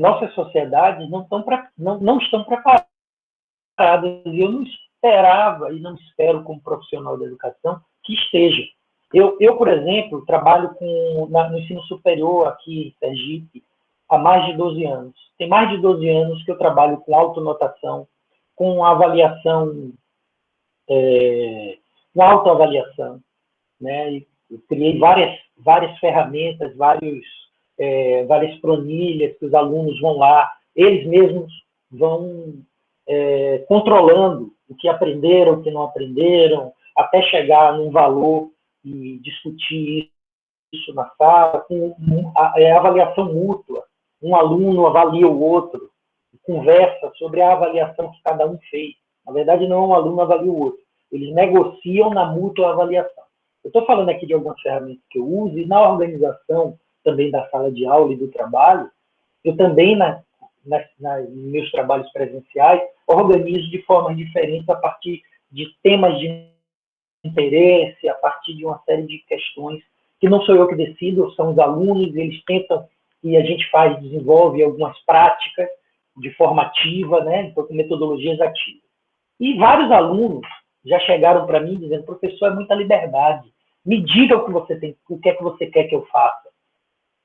nossas sociedades não estão preparadas, e eu não esperava, e não espero como profissional da educação, que esteja. Eu, por exemplo, trabalho no ensino superior aqui em Sergipe há mais de 12 anos. Tem mais de 12 anos que eu trabalho com autonotação, com avaliação, com autoavaliação, né? Eu criei várias ferramentas, várias planilhas que os alunos vão lá, eles mesmos vão controlando o que aprenderam, o que não aprenderam, até chegar num valor e discutir isso na sala, com avaliação mútua. Um aluno avalia o outro, conversa sobre a avaliação que cada um fez. Na verdade, não um aluno avalia o outro. Eles negociam na mútua avaliação. Eu estou falando aqui de algumas ferramentas que eu uso, e na organização também da sala de aula e do trabalho, eu também, nos meus trabalhos presenciais, organizo de formas diferentes a partir de temas de interesse, a partir de uma série de questões que não sou eu que decido, são os alunos, eles tentam, e a gente desenvolve algumas práticas de formativa, né, com metodologias ativas. E vários alunos já chegaram para mim dizendo, professor, é muita liberdade, me diga o que é que você quer que eu faça.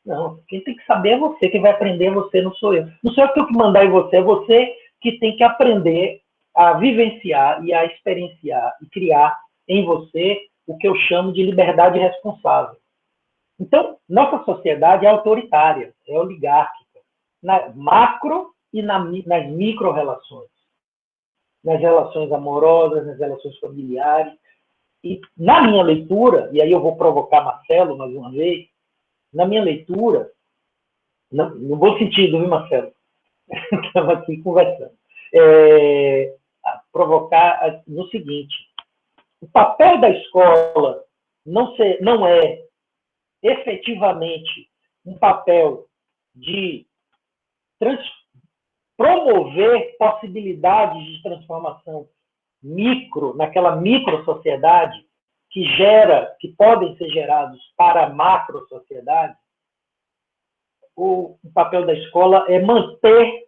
Não, quem tem que saber é você, quem vai aprender é você, não sou eu. Não sou eu que tenho que mandar em você, é você que tem que aprender a vivenciar e a experienciar e criar em você o que eu chamo de liberdade responsável. Então, nossa sociedade é autoritária, é oligárquica, na macro e nas micro-relações. Nas relações amorosas, nas relações familiares. E na minha leitura, e aí eu vou provocar Marcelo mais uma vez, na minha leitura, no bom sentido, viu, Marcelo? Estamos aqui conversando. Provocar no seguinte: o papel da escola não é efetivamente um papel de promover possibilidades de transformação naquela micro-sociedade que podem ser gerados para a macro-sociedade, o papel da escola é manter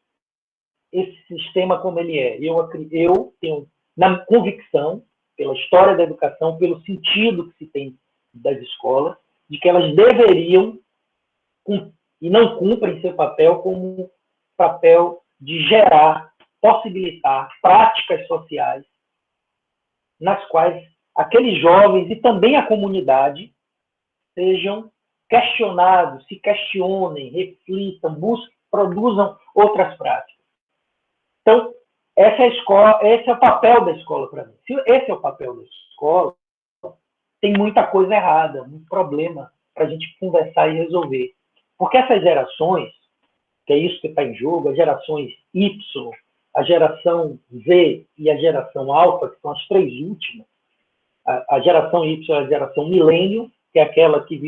esse sistema como ele é. Eu tenho na convicção, pela história da educação, pelo sentido que se tem das escolas, de que elas deveriam, e não cumprem seu papel como papel de gerar, possibilitar práticas sociais nas quais aqueles jovens e também a comunidade sejam questionados, se questionem, reflitam, busquem, produzam outras práticas. Então, esse é o papel da escola para mim. Se esse é o papel da escola, tem muita coisa errada, muito problema para a gente conversar e resolver. Porque essas gerações, que é isso que está em jogo, as gerações Y, a geração Z e a geração Alfa, que são as três últimas, a geração Y é a geração milênio, que é aquela que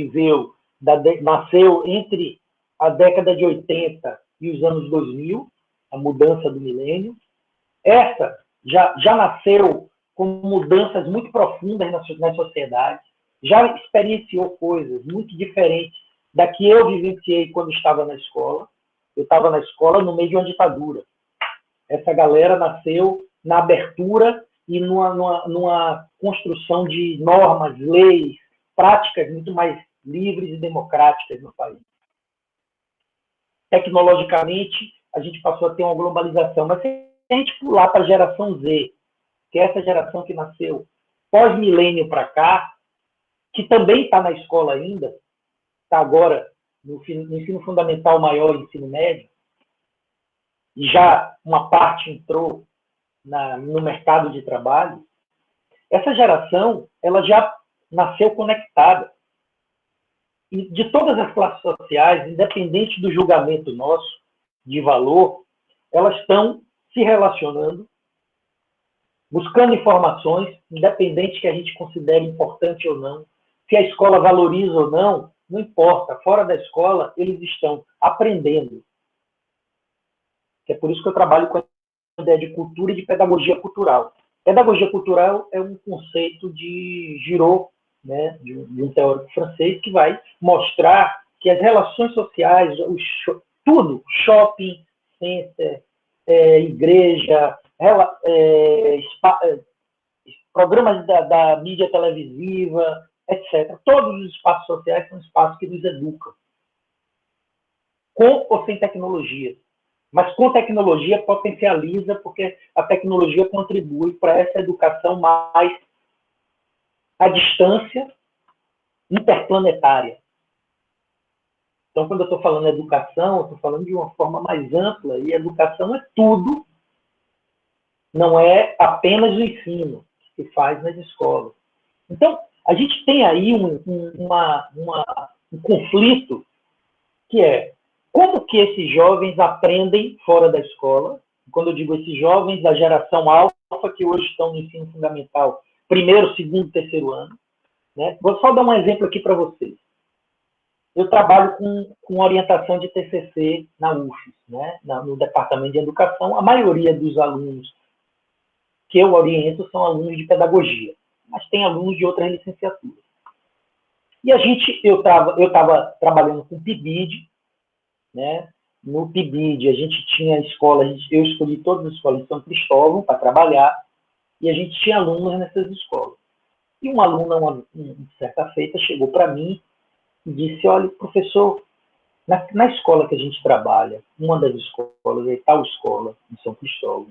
nasceu entre a década de 80 e os anos 2000, a mudança do milênio. Essa já nasceu com mudanças muito profundas nas sociedades, já experienciou coisas muito diferentes da que eu vivenciei quando estava na escola. Eu estava na escola no meio de uma ditadura. Essa galera nasceu na abertura e numa construção de normas, leis, práticas muito mais livres e democráticas no país. Tecnologicamente, a gente passou a ter uma globalização, mas se a gente pular para a geração Z, que é essa geração que nasceu pós-milênio para cá, que também está na escola ainda, está agora no ensino fundamental maior e ensino médio, e já uma parte entrou no mercado de trabalho, essa geração ela já nasceu conectada. E de todas as classes sociais, independente do julgamento nosso de valor, elas estão se relacionando, buscando informações, independente que a gente considere importante ou não, se a escola valoriza ou não, não importa. Fora da escola, eles estão aprendendo. É por isso que eu trabalho com a ideia de cultura e de pedagogia cultural. Pedagogia cultural é um conceito de Giraud, né, de um teórico francês, que vai mostrar que as relações sociais, tudo, shopping, center, igreja, programas da mídia televisiva, etc. Todos os espaços sociais são espaços que nos educam. Com ou sem tecnologia. Mas com tecnologia potencializa, porque a tecnologia contribui para essa educação mais à distância, interplanetária. Então, quando eu estou falando educação, eu estou falando de uma forma mais ampla, e educação é tudo, não é apenas o ensino que se faz nas escolas. Então, a gente tem aí um conflito, que é como que esses jovens aprendem fora da escola. Quando eu digo esses jovens da geração alfa, que hoje estão no ensino fundamental, primeiro, segundo, terceiro ano. Né? Vou só dar um exemplo aqui para vocês. Eu trabalho com orientação de TCC na UFES, né? No Departamento de Educação. A maioria dos alunos que eu oriento são alunos de pedagogia, mas tem alunos de outras licenciaturas. E eu estava trabalhando com PIBID, né? No PIBID, a gente tinha escolas, eu escolhi todas as escolas de São Cristóvão para trabalhar, e a gente tinha alunos nessas escolas. E uma aluna, certa feita, chegou para mim e disse: olha, professor, na escola que a gente trabalha, uma das escolas, é tal escola, em São Cristóvão,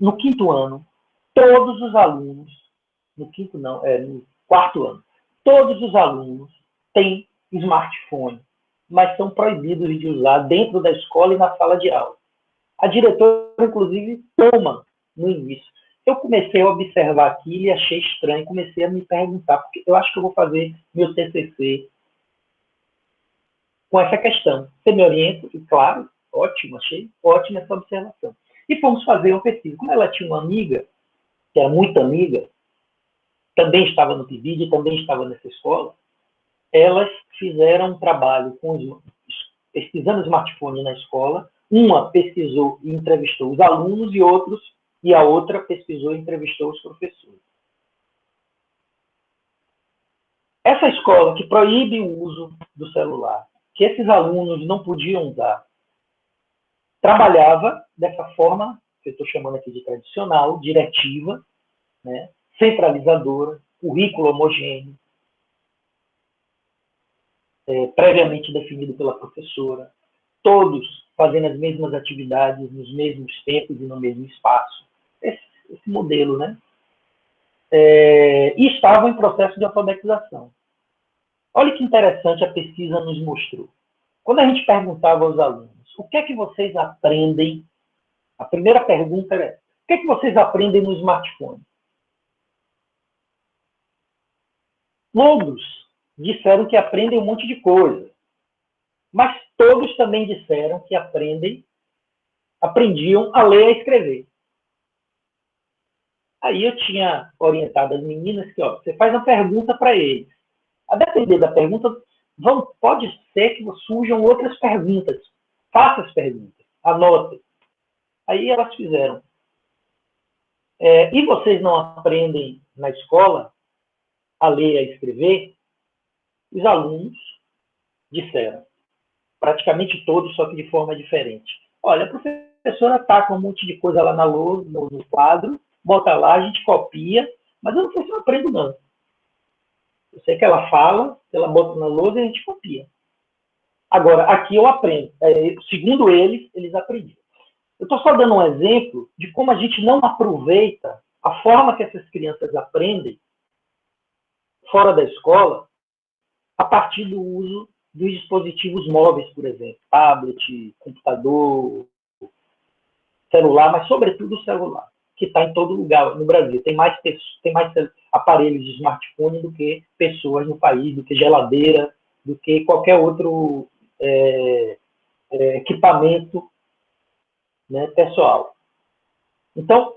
no quinto ano, todos os alunos, no quarto ano, todos os alunos têm smartphone, mas são proibidos de usar dentro da escola e na sala de aula. A diretora, inclusive, toma no início. Eu comecei a observar aquilo e achei estranho, comecei a me perguntar, porque eu acho que eu vou fazer meu TCC com essa questão. Você me orienta? E claro, ótimo, achei ótima essa observação. E fomos fazer uma pesquisa. Como ela tinha uma amiga, que era muito amiga, também estava no PIBID, também estava nessa escola, elas fizeram um trabalho pesquisando smartphone na escola. Uma pesquisou e entrevistou os alunos e a outra pesquisou e entrevistou os professores. Essa escola que proíbe o uso do celular, que esses alunos não podiam usar, trabalhava dessa forma, que eu estou chamando aqui de tradicional, diretiva, né, centralizadora, currículo homogêneo, previamente definido pela professora, todos fazendo as mesmas atividades nos mesmos tempos e no mesmo espaço. Esse modelo, né? E estavam em processo de alfabetização. Olha que interessante a pesquisa nos mostrou. Quando a gente perguntava aos alunos, o que é que vocês aprendem? A primeira pergunta era, o que é que vocês aprendem no smartphone? Todos disseram que aprendem um monte de coisa, mas todos também disseram que aprendiam a ler e a escrever. Aí eu tinha orientado as meninas que, você faz uma pergunta para eles. A depender da pergunta, pode ser que surjam outras perguntas. Faça as perguntas, anotem. Aí elas fizeram. E vocês não aprendem na escola a ler e a escrever? Os alunos disseram. Praticamente todos, só que de forma diferente. Olha, a professora taca um monte de coisa lá no quadro, bota lá, a gente copia, mas eu não sei se eu aprendo, não. Eu sei que ela fala, ela bota na lousa e a gente copia. Agora, aqui eu aprendo. Segundo eles aprendiam. Eu estou só dando um exemplo de como a gente não aproveita a forma que essas crianças aprendem fora da escola a partir do uso dos dispositivos móveis, por exemplo, tablet, computador, celular, mas sobretudo o celular, que está em todo lugar no Brasil. Tem mais aparelhos de smartphone do que pessoas no país, do que geladeira, do que qualquer outro equipamento, né, pessoal. Então,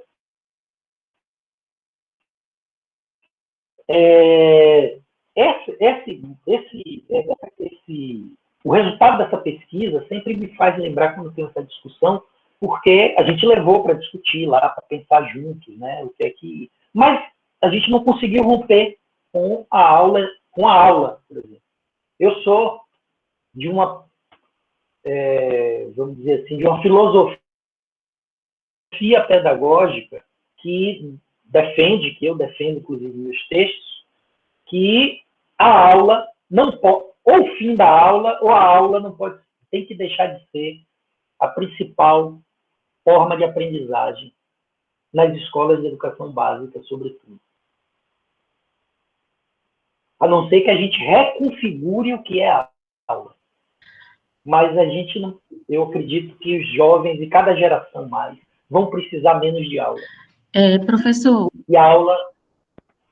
o resultado dessa pesquisa sempre me faz lembrar quando tem essa discussão, porque a gente levou para discutir lá, para pensar juntos, né, o que é que... Mas a gente não conseguiu romper com a aula, por exemplo. Eu sou de uma, vamos dizer assim, de uma filosofia pedagógica que eu defendo, inclusive, meus textos, que a aula não pode, ou o fim da aula, ou a aula não pode, tem que deixar de ser a principal forma de aprendizagem nas escolas de educação básica, sobretudo. A não ser que a gente reconfigure o que é a aula. Mas a gente não, eu acredito que os jovens e cada geração mais vão precisar menos de aula. Professor... E a aula...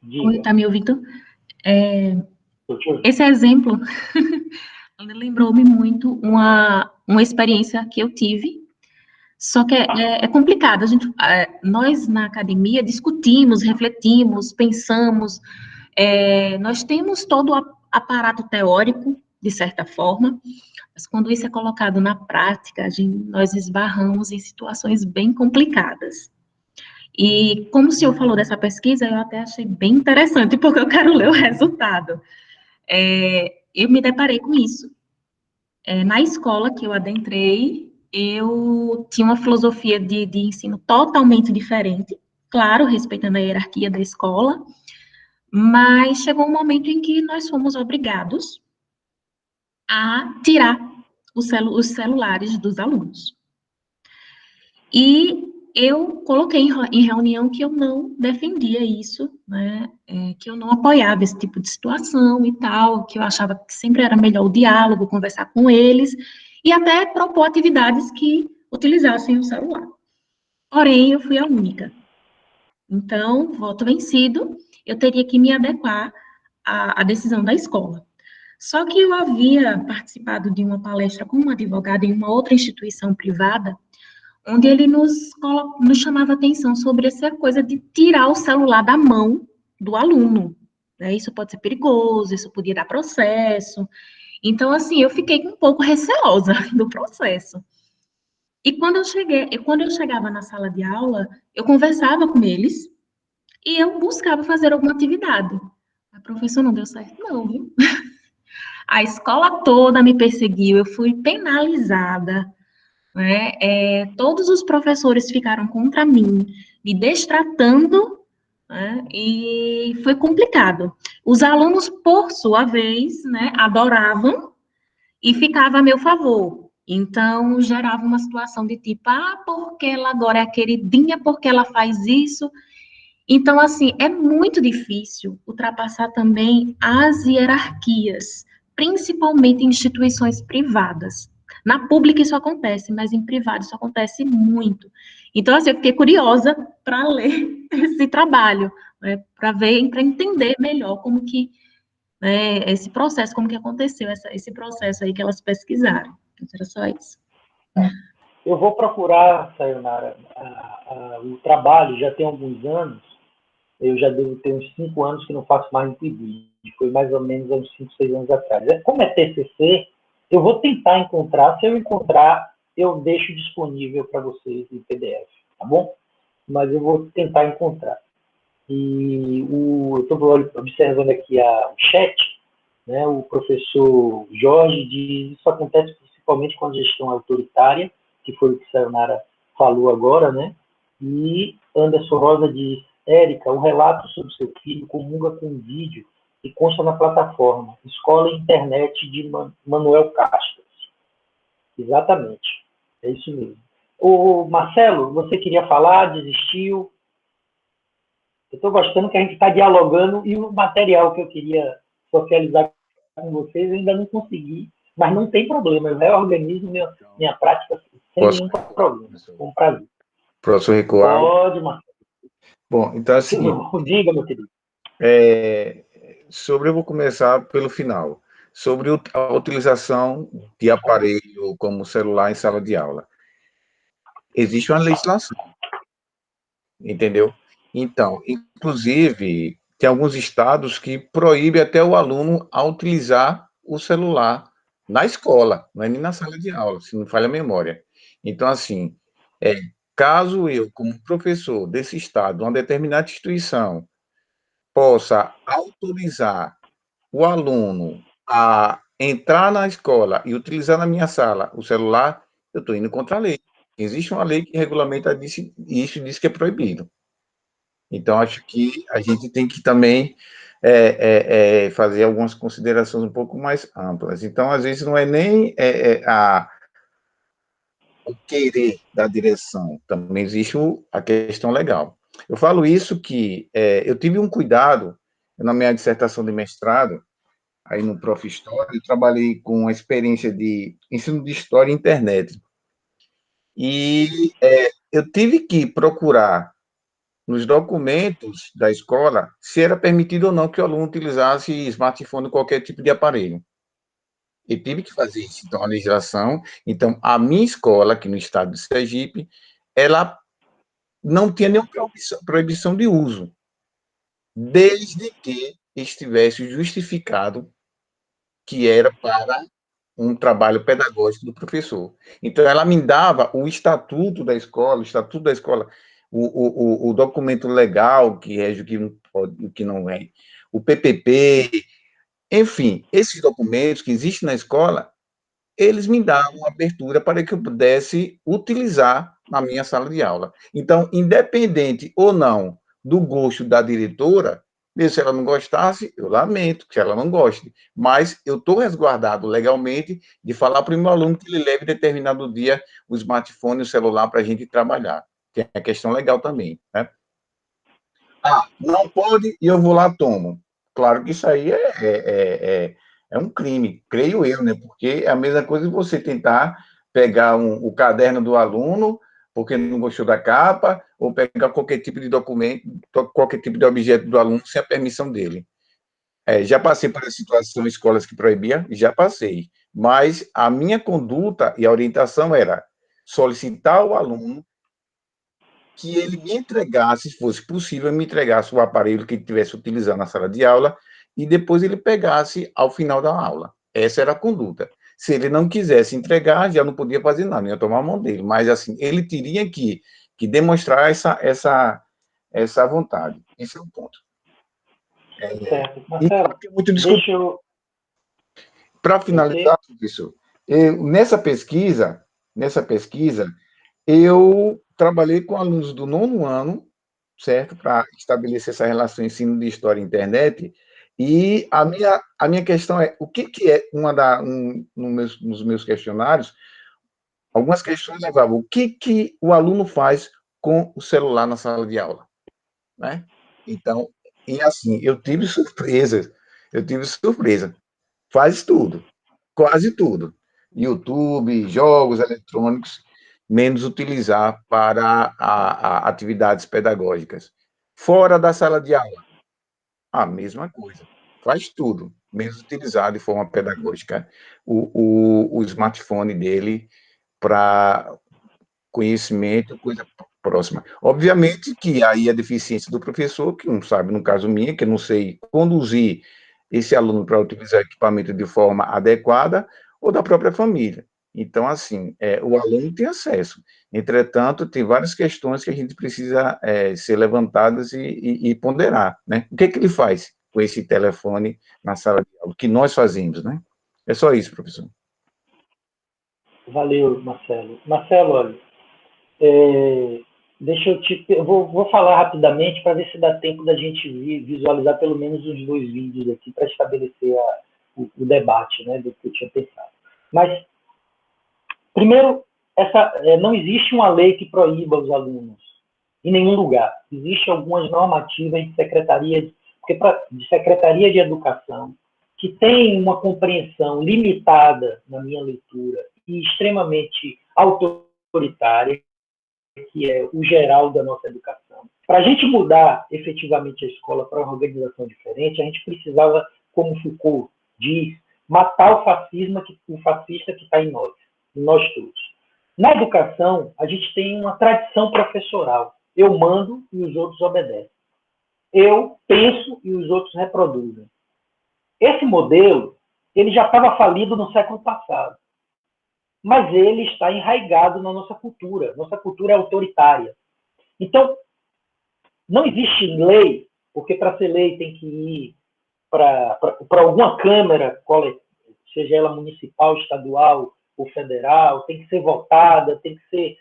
Oi, tá me ouvindo? Esse exemplo lembrou-me muito uma experiência que eu tive, só que é complicado. Nós, na academia, discutimos, refletimos, pensamos, nós temos todo o aparato teórico, de certa forma, mas quando isso é colocado na prática, nós esbarramos em situações bem complicadas. E como o senhor falou dessa pesquisa, eu até achei bem interessante, porque eu quero ler o resultado. Eu me deparei com isso. Na escola que eu adentrei, eu tinha uma filosofia de ensino totalmente diferente, claro, respeitando a hierarquia da escola, mas chegou um momento em que nós fomos obrigados a tirar os celulares dos alunos. E eu coloquei em reunião que eu não defendia isso, né, que eu não apoiava esse tipo de situação e tal, que eu achava que sempre era melhor o diálogo, conversar com eles, e até propor atividades que utilizassem o celular. Porém, eu fui a única. Então, voto vencido, eu teria que me adequar à decisão da escola. Só que eu havia participado de uma palestra com um advogado em uma outra instituição privada, onde ele nos chamava atenção sobre essa coisa de tirar o celular da mão do aluno, né? Isso pode ser perigoso, isso podia dar processo. Então, assim, eu fiquei um pouco receosa do processo. E quando eu chegava na sala de aula, eu conversava com eles e eu buscava fazer alguma atividade. A professora não deu certo, não, viu? A escola toda me perseguiu, eu fui penalizada, né? Todos os professores ficaram contra mim, me destratando, né? E foi complicado. Os alunos, por sua vez, né, adoravam e ficava a meu favor. Então, gerava uma situação de tipo, porque ela agora é a queridinha, porque ela faz isso. Então, assim, é muito difícil ultrapassar também as hierarquias, principalmente em instituições privadas. Na pública isso acontece, mas em privado isso acontece muito. Então, assim, eu fiquei curiosa para ler esse trabalho, né, para ver, para entender melhor como que, né, esse processo, como que aconteceu esse processo aí que elas pesquisaram. Então, era só isso. Eu vou procurar, Sayonara, o trabalho, já tem alguns anos, eu já devo ter uns 5 anos que não faço mais um PIBID, foi mais ou menos há uns 5, 6 anos atrás. Como é TCC, eu vou tentar encontrar, se eu encontrar, eu deixo disponível para vocês em PDF, tá bom? Mas eu vou tentar encontrar. E eu estou observando aqui o chat, né, o professor Jorge diz isso acontece principalmente com a gestão autoritária, que foi o que a Sayonara falou agora, né? E Anderson Rosa diz, Érica, um relato sobre seu filho comunga com um vídeo que consta na plataforma Escola e Internet de Manuel Castro. Exatamente, é isso mesmo. O Marcelo, você queria falar, desistiu? Eu estou gostando que a gente está dialogando e o material que eu queria socializar com vocês eu ainda não consegui, mas não tem problema, eu reorganizo minha prática sem nenhum problema, com prazer. Posso recuar? Pode, Marcelo. Bom, então é o seguinte. Diga, meu querido. Eu vou começar pelo final. Sobre a utilização de aparelho como celular em sala de aula. Existe uma legislação, entendeu? Então, inclusive, tem alguns estados que proíbem até o aluno a utilizar o celular na escola, não é nem na sala de aula, se não falha a memória. Então, assim, caso eu, como professor desse estado, uma determinada instituição, possa autorizar o aluno a entrar na escola e utilizar na minha sala o celular, eu estou indo contra a lei. Existe uma lei que regulamenta isso e diz que é proibido. Então, acho que a gente tem que também fazer algumas considerações um pouco mais amplas. Então, às vezes, não é nem o querer da direção, também existe a questão legal. Eu falo isso que eu tive um cuidado na minha dissertação de mestrado, aí no Prof. História, eu trabalhei com a experiência de ensino de História e internet. E eu tive que procurar nos documentos da escola se era permitido ou não que o aluno utilizasse smartphone ou qualquer tipo de aparelho. Eu tive que fazer isso. Então, a legislação... Então, a minha escola, aqui no estado de Sergipe, ela não tinha nenhuma proibição de uso, desde que estivesse justificado que era para um trabalho pedagógico do professor. Então, ela me dava o estatuto da escola, o documento legal que rege o que não pode, o que não é, o PPP, enfim, esses documentos que existem na escola, eles me davam abertura para que eu pudesse utilizar na minha sala de aula. Então, independente ou não do gosto da diretora, mesmo se ela não gostasse, eu lamento que ela não goste, mas eu estou resguardado legalmente de falar para o meu aluno que ele leve determinado dia o smartphone e o celular para a gente trabalhar, que é a questão legal também, né? Não pode e eu vou lá tomo. Claro que isso aí é um crime, creio eu, né? Porque é a mesma coisa de você tentar pegar o caderno do aluno porque não gostou da capa, ou pegar qualquer tipo de documento, qualquer tipo de objeto do aluno sem a permissão dele. Já passei por essa situação em escolas que proibia, já passei. Mas a minha conduta e a orientação era solicitar ao aluno que ele me entregasse, se fosse possível, me entregasse o aparelho que ele estivesse utilizando na sala de aula e depois ele pegasse ao final da aula. Essa era a conduta. Se ele não quisesse entregar, já não podia fazer nada, não ia tomar a mão dele. Mas, assim, ele teria que demonstrar essa vontade. Esse é o ponto. Certo. Marcelo, deixa eu... Para finalizar, professor, nessa pesquisa, eu trabalhei com alunos do 9º ano, certo? Para estabelecer essa relação ensino de história e internet. E a minha questão é, o que é nos meus questionários, algumas questões levavam, o que o aluno faz com o celular na sala de aula, né? Então, e assim, eu tive surpresa. Faz tudo, quase tudo. YouTube, jogos eletrônicos, menos utilizar para atividades pedagógicas. Fora da sala de aula, a mesma coisa. Faz tudo, menos utilizar de forma pedagógica o smartphone dele para conhecimento, coisa próxima. Obviamente que aí a deficiência do professor, que não sabe, no caso minha, que eu não sei conduzir esse aluno para utilizar o equipamento de forma adequada, ou da própria família. Então, assim, o aluno tem acesso. Entretanto, tem várias questões que a gente precisa ser levantadas e ponderar, né? O que é que ele faz com esse telefone na sala de aula? O que nós fazemos, né? É só isso, professor. Valeu, Marcelo. Marcelo, olha, deixa eu vou falar rapidamente para ver se dá tempo da gente visualizar pelo menos os 2 vídeos aqui para estabelecer o debate, né, do que eu tinha pensado. Mas, primeiro, não existe uma lei que proíba os alunos em nenhum lugar. Existem algumas normativas de secretaria de educação que tem uma compreensão limitada, na minha leitura, e extremamente autoritária, que é o geral da nossa educação. Para a gente mudar efetivamente a escola para uma organização diferente, a gente precisava, como Foucault diz, matar o fascista que está em nós todos. Na educação, a gente tem uma tradição professoral. Eu mando e os outros obedecem. Eu penso e os outros reproduzem. Esse modelo, ele já estava falido no século passado, mas ele está enraizado na nossa cultura. Nossa cultura é autoritária. Então, não existe lei, porque para ser lei tem que ir para alguma câmara, seja ela municipal, estadual ou federal, tem que ser votada, tem que ser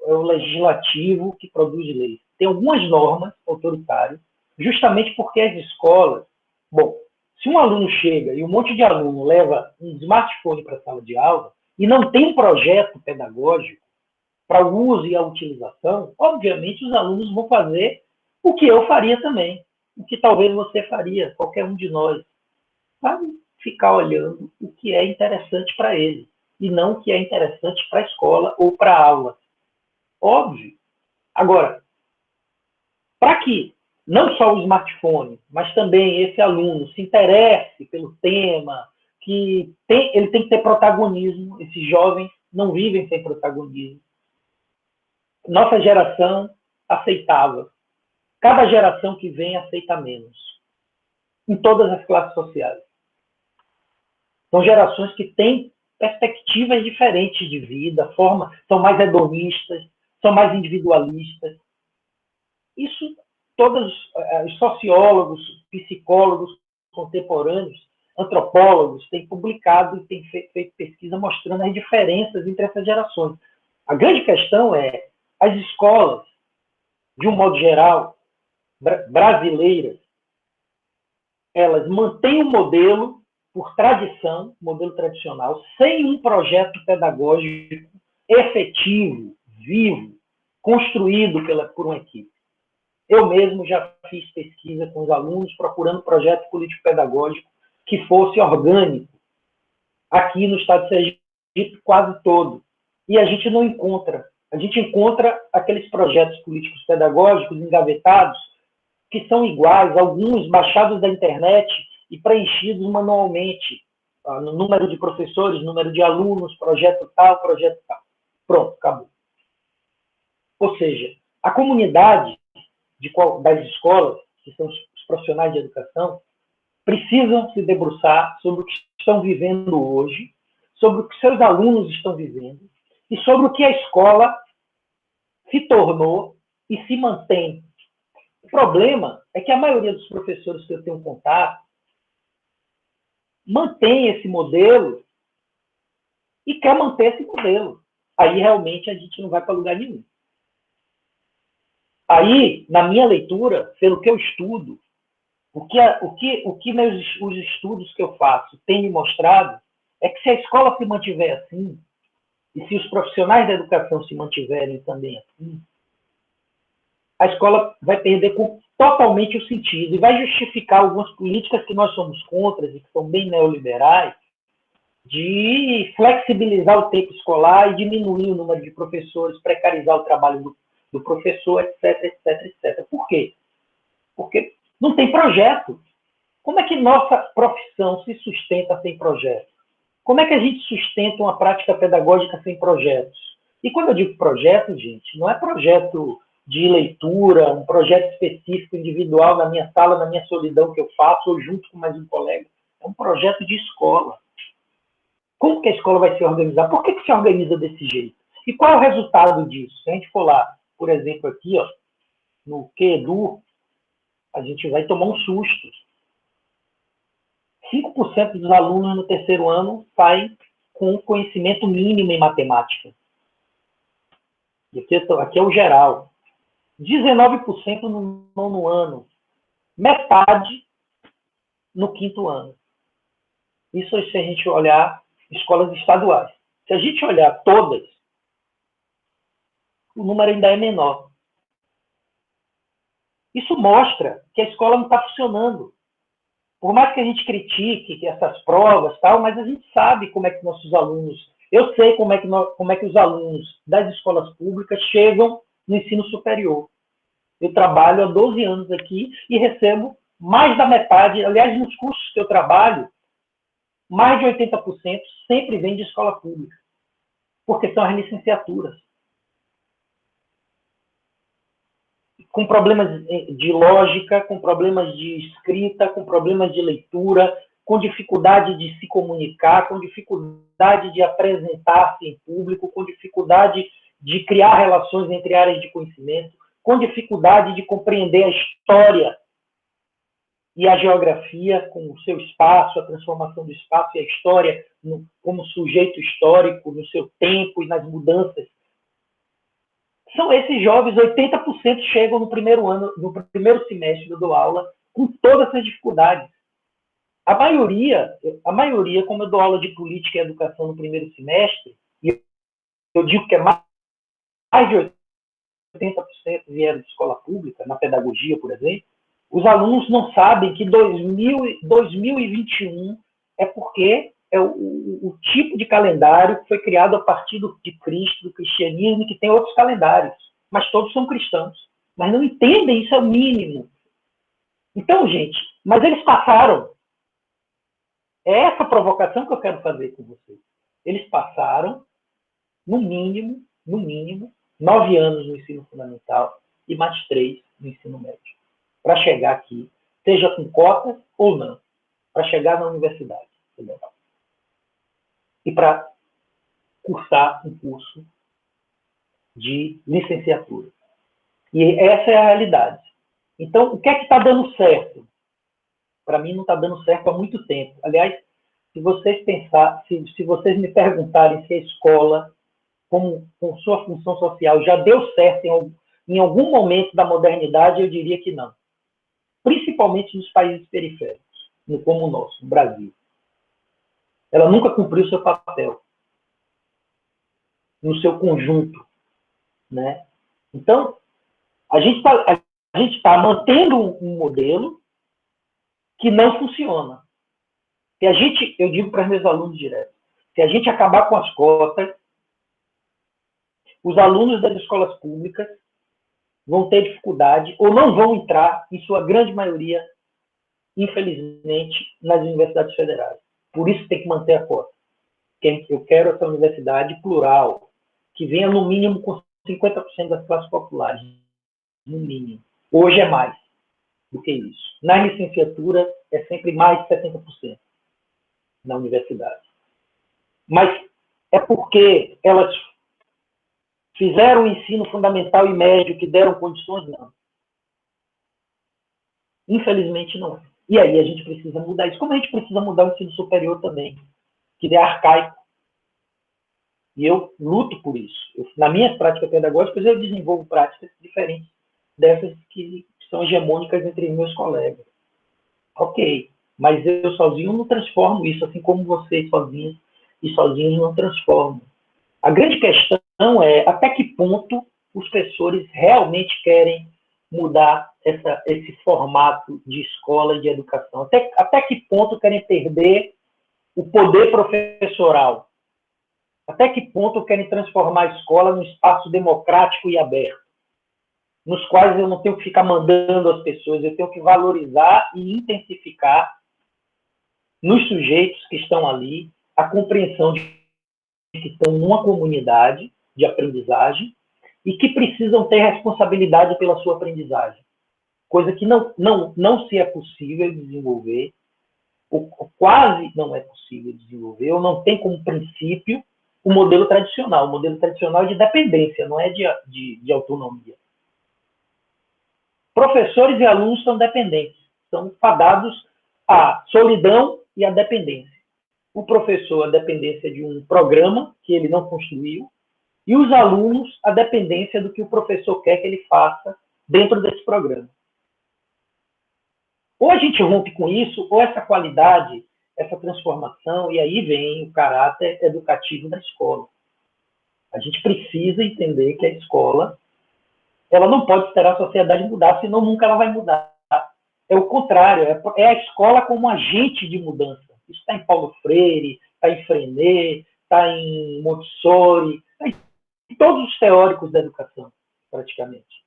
o legislativo que produz leis. Tem algumas normas autoritárias, justamente porque as escolas... Bom, se um aluno chega e um monte de aluno leva um smartphone para a sala de aula e não tem um projeto pedagógico para o uso e a utilização, obviamente os alunos vão fazer o que eu faria também, o que talvez você faria, qualquer um de nós. Sabe? Ficar olhando o que é interessante para ele e não o que é interessante para a escola ou para a aula. Óbvio. Agora, para que não só o smartphone, mas também esse aluno se interesse pelo tema, ele tem que ter protagonismo. Esses jovens não vivem sem protagonismo. Nossa geração aceitava. Cada geração que vem aceita menos. Em todas as classes sociais. São gerações que têm perspectivas diferentes de vida, são mais hedonistas, são mais individualistas. Isso, todos os sociólogos, psicólogos contemporâneos, antropólogos, têm publicado e têm feito pesquisa mostrando as diferenças entre essas gerações. A grande questão é, as escolas, de um modo geral, brasileiras, elas mantêm um modelo por tradição, modelo tradicional, sem um projeto pedagógico efetivo, vivo, construído por uma equipe. Eu mesmo já fiz pesquisa com os alunos procurando projeto político-pedagógico que fosse orgânico aqui no estado de Sergipe quase todo. E a gente não encontra. A gente encontra aqueles projetos políticos pedagógicos engavetados que são iguais, alguns baixados da internet e preenchidos manualmente. No número de professores, número de alunos, projeto tal, projeto tal. Pronto, acabou. Ou seja, a comunidade das escolas, que são os profissionais de educação, precisam se debruçar sobre o que estão vivendo hoje, sobre o que seus alunos estão vivendo e sobre o que a escola se tornou e se mantém. O problema é que a maioria dos professores que eu tenho contato mantém esse modelo e quer manter esse modelo. Aí, realmente, a gente não vai para lugar nenhum. Aí, na minha leitura, pelo que eu estudo, os estudos que eu faço têm me mostrado é que se a escola se mantiver assim, e se os profissionais da educação se mantiverem também assim, a escola vai perder totalmente o sentido e vai justificar algumas políticas que nós somos contra e que são bem neoliberais, de flexibilizar o tempo escolar e diminuir o número de professores, precarizar o trabalho do professor, etc, etc, etc. Por quê? Porque não tem projeto. Como é que nossa profissão se sustenta sem projeto? Como é que a gente sustenta uma prática pedagógica sem projetos? E quando eu digo projeto, gente, não é projeto de leitura, um projeto específico, individual, na minha sala, na minha solidão que eu faço, ou junto com mais um colega. É um projeto de escola. Como que a escola vai se organizar? Por que se organiza desse jeito? E qual é o resultado disso? Se a gente for lá, por exemplo, aqui, ó, no QEDU, a gente vai tomar um susto. 5% dos alunos no terceiro ano saem com conhecimento mínimo em matemática. E aqui é o geral. 19% no nono ano. Metade no quinto ano. Isso se a gente olhar escolas estaduais. Se a gente olhar todas, o número ainda é menor. Isso mostra que a escola não está funcionando. Por mais que a gente critique essas provas, tal, mas a gente sabe como é que nossos alunos... Eu sei como é que os alunos das escolas públicas chegam no ensino superior. Eu trabalho há 12 anos aqui e recebo mais da metade. Aliás, nos cursos que eu trabalho, mais de 80% sempre vem de escola pública, porque são as licenciaturas. Com problemas de lógica, com problemas de escrita, com problemas de leitura, com dificuldade de se comunicar, com dificuldade de apresentar-se em público, com dificuldade de criar relações entre áreas de conhecimento, com dificuldade de compreender a história e a geografia com o seu espaço, a transformação do espaço e a história como sujeito histórico no seu tempo e nas mudanças. São esses jovens, 80% chegam no primeiro ano, no primeiro semestre que eu dou aula, com todas essas dificuldades. A maioria, como eu dou aula de política e educação no primeiro semestre, e eu digo que é mais de 80% vieram de escola pública, na pedagogia, por exemplo, os alunos não sabem que 2021 é porque é o tipo de calendário que foi criado a partir de Cristo, do cristianismo, que tem outros calendários, mas todos são cristãos. Mas não entendem, isso é o mínimo. Então, gente, mas eles passaram. É essa provocação que eu quero fazer com vocês. Eles passaram, no mínimo, 9 anos no ensino fundamental e mais 3 no ensino médio, para chegar aqui, seja com cotas ou não, para chegar na universidade federal. E para cursar um curso de licenciatura. E essa é a realidade. Então, o que é que está dando certo? Para mim, não está dando certo há muito tempo. Aliás, se vocês me perguntarem se a escola, com sua função social, já deu certo em algum momento da modernidade, eu diria que não. Principalmente nos países periféricos, como o nosso, no Brasil. Ela nunca cumpriu seu papel no seu conjunto, né? Então, a gente está mantendo um modelo que não funciona. Eu digo para os meus alunos direto, se a gente acabar com as cotas, os alunos das escolas públicas vão ter dificuldade ou não vão entrar, em sua grande maioria, infelizmente, nas universidades federais. Por isso tem que manter a cota. Eu quero essa universidade plural, que venha, no mínimo, com 50% das classes populares, no mínimo. Hoje é mais do que isso. Na licenciatura, é sempre mais de 70% na universidade. Mas é porque elas fizeram o ensino fundamental e médio que deram condições? Não. Infelizmente, não. E aí a gente precisa mudar isso. Como a gente precisa mudar o ensino superior também, que é arcaico. E eu luto por isso. Na minha prática pedagógica, eu desenvolvo práticas diferentes dessas que são hegemônicas entre meus colegas. Ok, mas eu sozinho não transformo isso, assim como vocês sozinhos e sozinhos não transformam. A grande questão é até que ponto os professores realmente querem mudar esse formato de escola e de educação. Até que ponto querem perder o poder professoral. Até que ponto querem transformar a escola num espaço democrático e aberto, nos quais eu não tenho que ficar mandando as pessoas, eu tenho que valorizar e intensificar nos sujeitos que estão ali a compreensão de que estão numa comunidade de aprendizagem e que precisam ter responsabilidade pela sua aprendizagem, coisa que não se é possível desenvolver, ou quase não é possível desenvolver, ou não tem como princípio o modelo tradicional. O modelo tradicional é de dependência, não é de autonomia. Professores e alunos são dependentes, são fadados à solidão e à dependência. O professor, a dependência de um programa que ele não construiu, e os alunos, a dependência do que o professor quer que ele faça dentro desse programa. Ou a gente rompe com isso, ou essa qualidade, essa transformação, e aí vem o caráter educativo da escola. A gente precisa entender que a escola ela não pode esperar a sociedade mudar, senão nunca ela vai mudar. É o contrário, é a escola como agente de mudança. Isso está em Paulo Freire, está em Freinet, está em Montessori, está em todos os teóricos da educação, praticamente.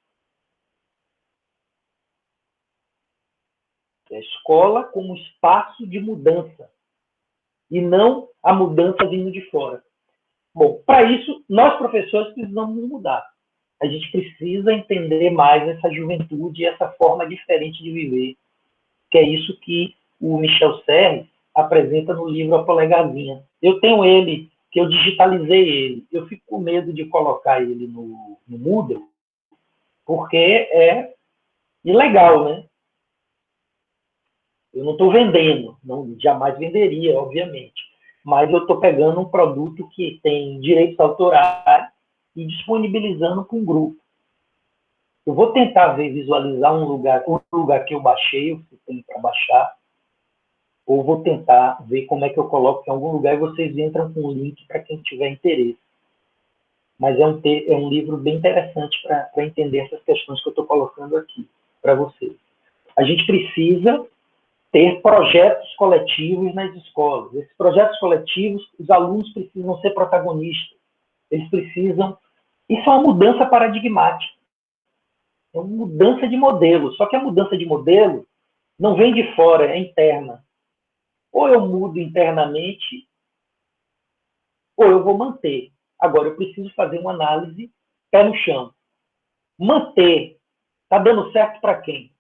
É a escola como espaço de mudança, e não a mudança vindo de fora. Bom, para isso, nós professores precisamos mudar. A gente precisa entender mais essa juventude, essa forma diferente de viver, que é isso que o Michel Serres apresenta no livro A Polegazinha. Eu tenho ele, que eu digitalizei ele. Eu fico com medo de colocar ele no Moodle, porque é ilegal, né? Eu não estou vendendo, jamais venderia, obviamente. Mas eu estou pegando um produto que tem direitos autorais e disponibilizando para um grupo. Eu vou tentar visualizar um lugar que eu baixei, o que tem para baixar, ou vou tentar ver como é que eu coloco em algum lugar e vocês entram com o link para quem tiver interesse. Mas é um livro bem interessante para entender essas questões que eu estou colocando aqui para vocês. A gente precisa ter projetos coletivos nas escolas. Esses projetos coletivos, os alunos precisam ser protagonistas. Eles precisam... Isso é uma mudança paradigmática. É uma mudança de modelo. Só que a mudança de modelo não vem de fora, é interna. Ou eu mudo internamente, ou eu vou manter. Agora, eu preciso fazer uma análise pé no chão. Manter. Está dando certo para quem?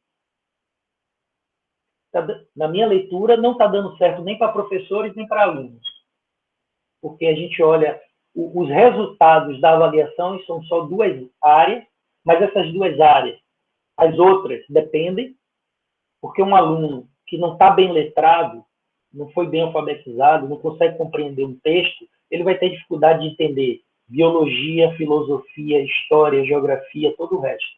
Na minha leitura, não está dando certo nem para professores, nem para alunos. Porque a gente olha os resultados da avaliação, e são só duas áreas, mas essas duas áreas, as outras dependem, porque um aluno que não está bem letrado, não foi bem alfabetizado, não consegue compreender um texto, ele vai ter dificuldade de entender biologia, filosofia, história, geografia, todo o resto.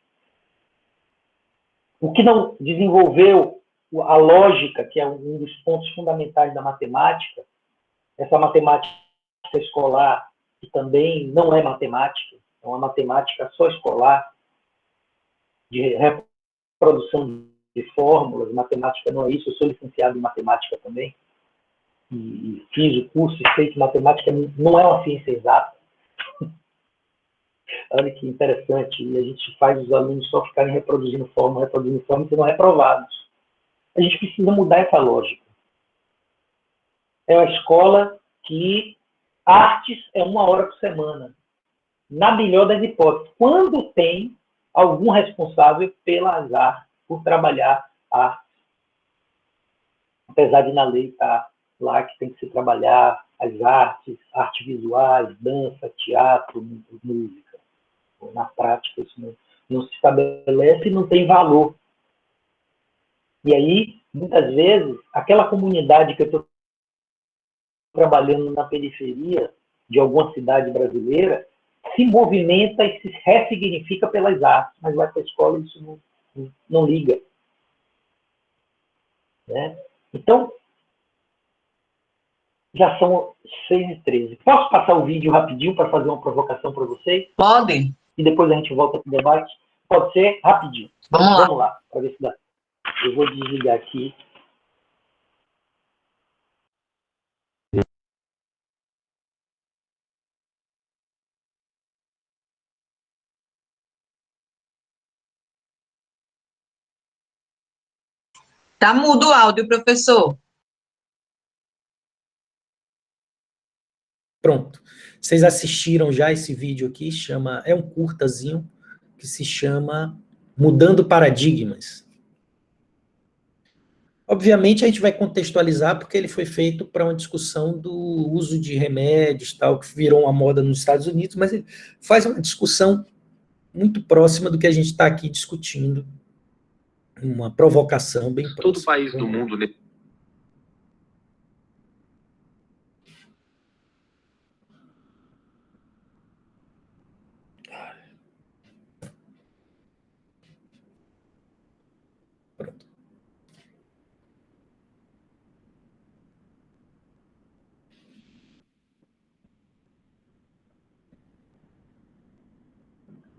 O que não desenvolveu a lógica, que é um dos pontos fundamentais da matemática, essa matemática escolar, que também não é matemática, é uma matemática só escolar, de reprodução de fórmulas, matemática não é isso, eu sou licenciado em matemática também, e fiz o curso e sei que matemática não é uma ciência exata. Olha que interessante, e a gente faz os alunos só ficarem reproduzindo fórmula, e serão reprovados. A gente precisa mudar essa lógica. É uma escola que artes é 1 hora por semana. na melhor das hipóteses, quando tem algum responsável pelas artes, por trabalhar arte. Apesar de na lei estar lá que tem que se trabalhar as artes visuais, dança, teatro, música. Na prática, isso não se estabelece e não tem valor. E aí, muitas vezes, aquela comunidade que eu estou trabalhando na periferia de alguma cidade brasileira se movimenta e se ressignifica pelas artes, mas vai para a escola e isso não liga. Né? Então, já são 6h13. Posso passar o vídeo rapidinho para fazer uma provocação para vocês? Pode. E depois a gente volta para o debate? Pode ser? Rapidinho. Vamos lá, para ver se dá. Eu vou desligar aqui. Tá mudo o áudio, professor. Pronto. Vocês assistiram já esse vídeo aqui, é um curtazinho, que se chama Mudando Paradigmas. Obviamente, a gente vai contextualizar, porque ele foi feito para uma discussão do uso de remédios, tal, que virou uma moda nos Estados Unidos, mas ele faz uma discussão muito próxima do que a gente está aqui discutindo, uma provocação bem próxima. Todo país do mundo... Pronto.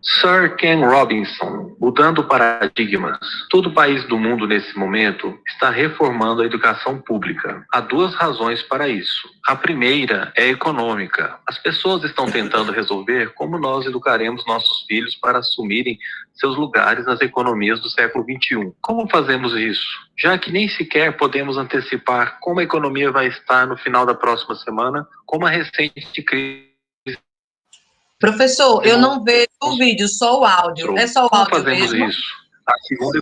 Sir Ken Robinson, mudando paradigmas. Todo país do mundo nesse momento está reformando a educação pública. Há duas razões para isso. A primeira é econômica. As pessoas estão tentando resolver como nós educaremos nossos filhos para assumirem seus lugares nas economias do século XXI. Como fazemos isso? Já que nem sequer podemos antecipar como a economia vai estar no final da próxima semana, como a recente crise. Professor, eu não vejo o vídeo, só o áudio. É só o áudio fazemos mesmo? Isso? A segunda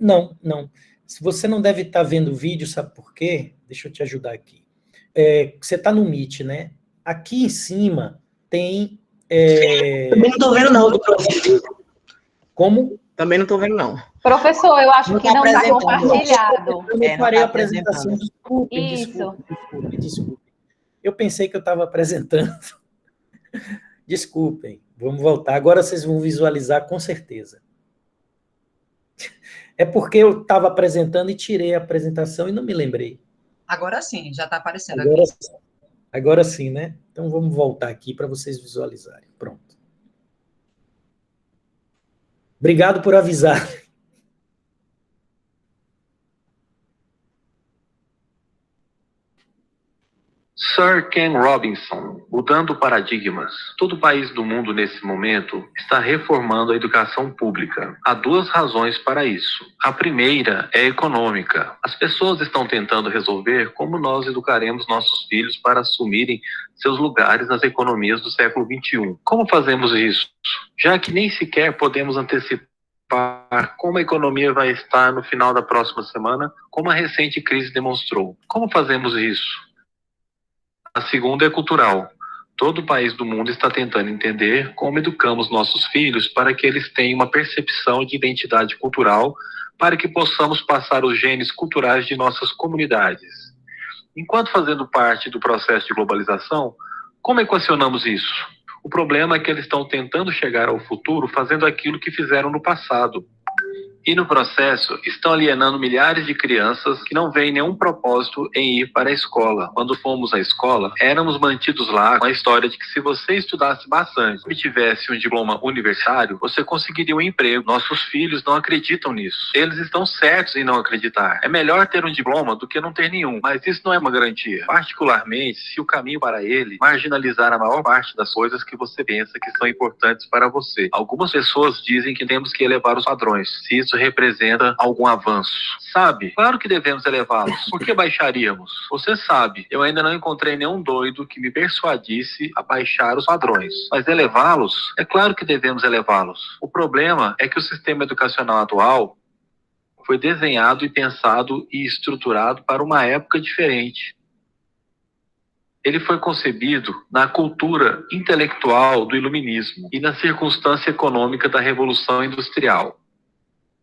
Não. Se você não deve estar vendo o vídeo, sabe por quê? Deixa eu te ajudar aqui. Você está no Meet, né? Aqui em cima tem... Também não estou vendo não, professor. Como? Também não estou vendo não. Professor, eu acho que não está compartilhado. Eu não parei a apresentação, desculpe. Isso. Eu pensei que eu estava apresentando. Desculpem, vamos voltar. Agora vocês vão visualizar com certeza. É porque eu estava apresentando e tirei a apresentação e não me lembrei. Agora sim, já está aparecendo Agora, aqui. Agora sim, né? Então vamos voltar aqui para vocês visualizarem. Pronto. Obrigado por avisar. Sir Ken Robinson, mudando paradigmas. Todo país do mundo nesse momento está reformando a educação pública. Há duas razões para isso. A primeira é econômica. As pessoas estão tentando resolver como nós educaremos nossos filhos para assumirem seus lugares nas economias do século XXI. Como fazemos isso? Já que nem sequer podemos antecipar como a economia vai estar no final da próxima semana, como a recente crise demonstrou. Como fazemos isso? A segunda é cultural. Todo país do mundo está tentando entender como educamos nossos filhos para que eles tenham uma percepção de identidade cultural, para que possamos passar os genes culturais de nossas comunidades. Enquanto fazendo parte do processo de globalização, como equacionamos isso? O problema é que eles estão tentando chegar ao futuro fazendo aquilo que fizeram no passado. E no processo, estão alienando milhares de crianças que não veem nenhum propósito em ir para a escola. Quando fomos à escola, éramos mantidos lá com a história de que se você estudasse bastante e tivesse um diploma universitário, você conseguiria um emprego. Nossos filhos não acreditam nisso. Eles estão certos em não acreditar. É melhor ter um diploma do que não ter nenhum, mas isso não é uma garantia. Particularmente, se o caminho para ele marginalizar a maior parte das coisas que você pensa que são importantes para você. Algumas pessoas dizem que temos que elevar os padrões. Se isso isso representa algum avanço. Sabe? Claro que devemos elevá-los. Por que baixaríamos? Você sabe, eu ainda não encontrei nenhum doido que me persuadisse a baixar os padrões. Mas elevá-los? É claro que devemos elevá-los. O problema é que o sistema educacional atual foi desenhado e pensado e estruturado para uma época diferente. Ele foi concebido na cultura intelectual do iluminismo e na circunstância econômica da Revolução Industrial.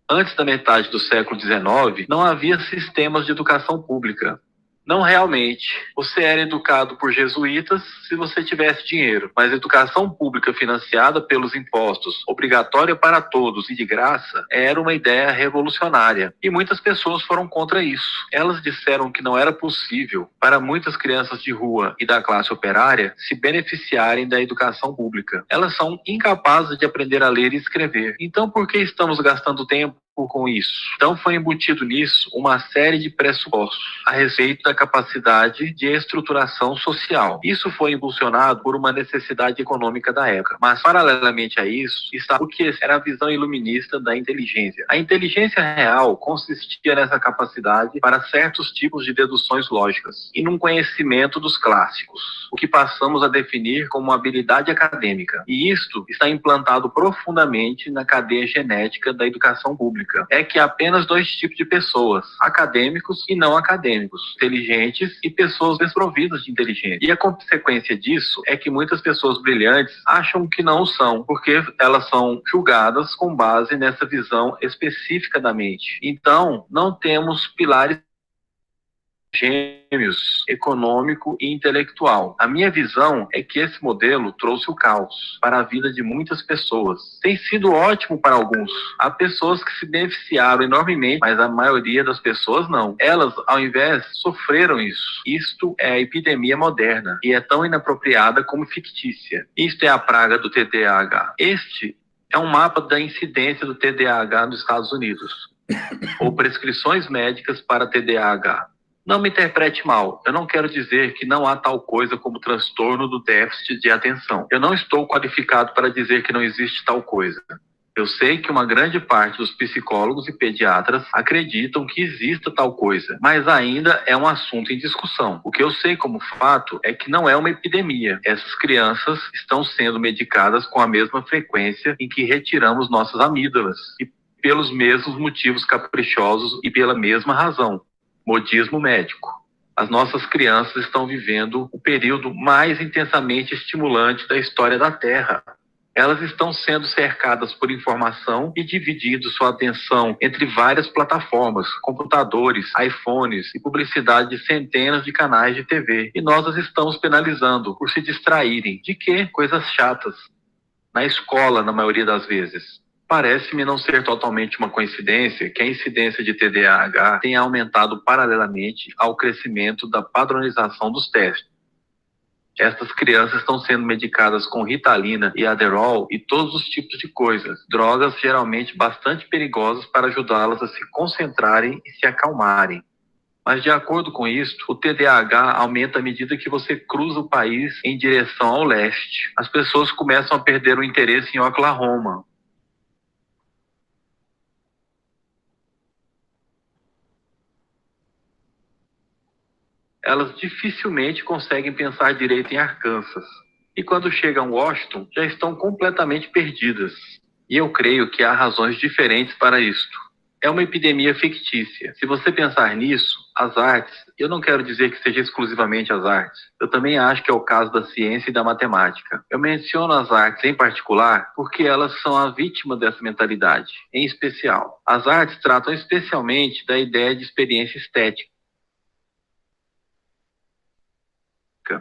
Antes da metade do século XIX, não havia sistemas de educação pública. Não realmente. Você era educado por jesuítas se você tivesse dinheiro, mas educação pública financiada pelos impostos, obrigatória para todos e de graça, era uma ideia revolucionária. E muitas pessoas foram contra isso. Elas disseram que não era possível para muitas crianças de rua e da classe operária se beneficiarem da educação pública. Elas são incapazes de aprender a ler e escrever. Então, por que estamos gastando tempo com isso? Então foi embutido nisso uma série de pressupostos a respeito da capacidade de estruturação social. Isso foi impulsionado por uma necessidade econômica da época. Mas paralelamente a isso está o que era a visão iluminista da inteligência. A inteligência real consistia nessa capacidade para certos tipos de deduções lógicas e num conhecimento dos clássicos, o que passamos a definir como habilidade acadêmica. E isto está implantado profundamente na cadeia genética da educação pública. É que há apenas dois tipos de pessoas, acadêmicos e não acadêmicos, inteligentes e pessoas desprovidas de inteligência. E a consequência disso é que muitas pessoas brilhantes acham que não o são, porque elas são julgadas com base nessa visão específica da mente. Então, não temos pilares gêmeos, econômico e intelectual. A minha visão é que esse modelo trouxe o caos para a vida de muitas pessoas. Tem sido ótimo para alguns. Há pessoas que se beneficiaram enormemente, mas a maioria das pessoas não. Elas, ao invés, sofreram isso. Isto é a epidemia moderna e é tão inapropriada como fictícia. Isto é a praga do TDAH. Este é um mapa da incidência do TDAH nos Estados Unidos, ou prescrições médicas para TDAH. Não me interprete mal, eu não quero dizer que não há tal coisa como transtorno do déficit de atenção. Eu não estou qualificado para dizer que não existe tal coisa. Eu sei que uma grande parte dos psicólogos e pediatras acreditam que exista tal coisa, mas ainda é um assunto em discussão. O que eu sei como fato é que não é uma epidemia. Essas crianças estão sendo medicadas com a mesma frequência em que retiramos nossas amígdalas, e pelos mesmos motivos caprichosos e pela mesma razão. Modismo médico. As nossas crianças estão vivendo o período mais intensamente estimulante da história da Terra. Elas estão sendo cercadas por informação e dividindo sua atenção entre várias plataformas, computadores, iPhones e publicidade de centenas de canais de TV. E nós as estamos penalizando por se distraírem. De quê? Coisas chatas. Na escola, na maioria das vezes. Parece-me não ser totalmente uma coincidência que a incidência de TDAH tenha aumentado paralelamente ao crescimento da padronização dos testes. Estas crianças estão sendo medicadas com Ritalina e Adderall e todos os tipos de coisas, drogas geralmente bastante perigosas para ajudá-las a se concentrarem e se acalmarem. Mas de acordo com isso, o TDAH aumenta à medida que você cruza o país em direção ao leste. As pessoas começam a perder o interesse em Oklahoma. Elas dificilmente conseguem pensar direito em Arkansas. E quando chegam a Washington, já estão completamente perdidas. E eu creio que há razões diferentes para isto. É uma epidemia fictícia. Se você pensar nisso, as artes, eu não quero dizer que seja exclusivamente as artes. Eu também acho que é o caso da ciência e da matemática. Eu menciono as artes em particular porque elas são a vítima dessa mentalidade, em especial. As artes tratam especialmente da ideia de experiência estética.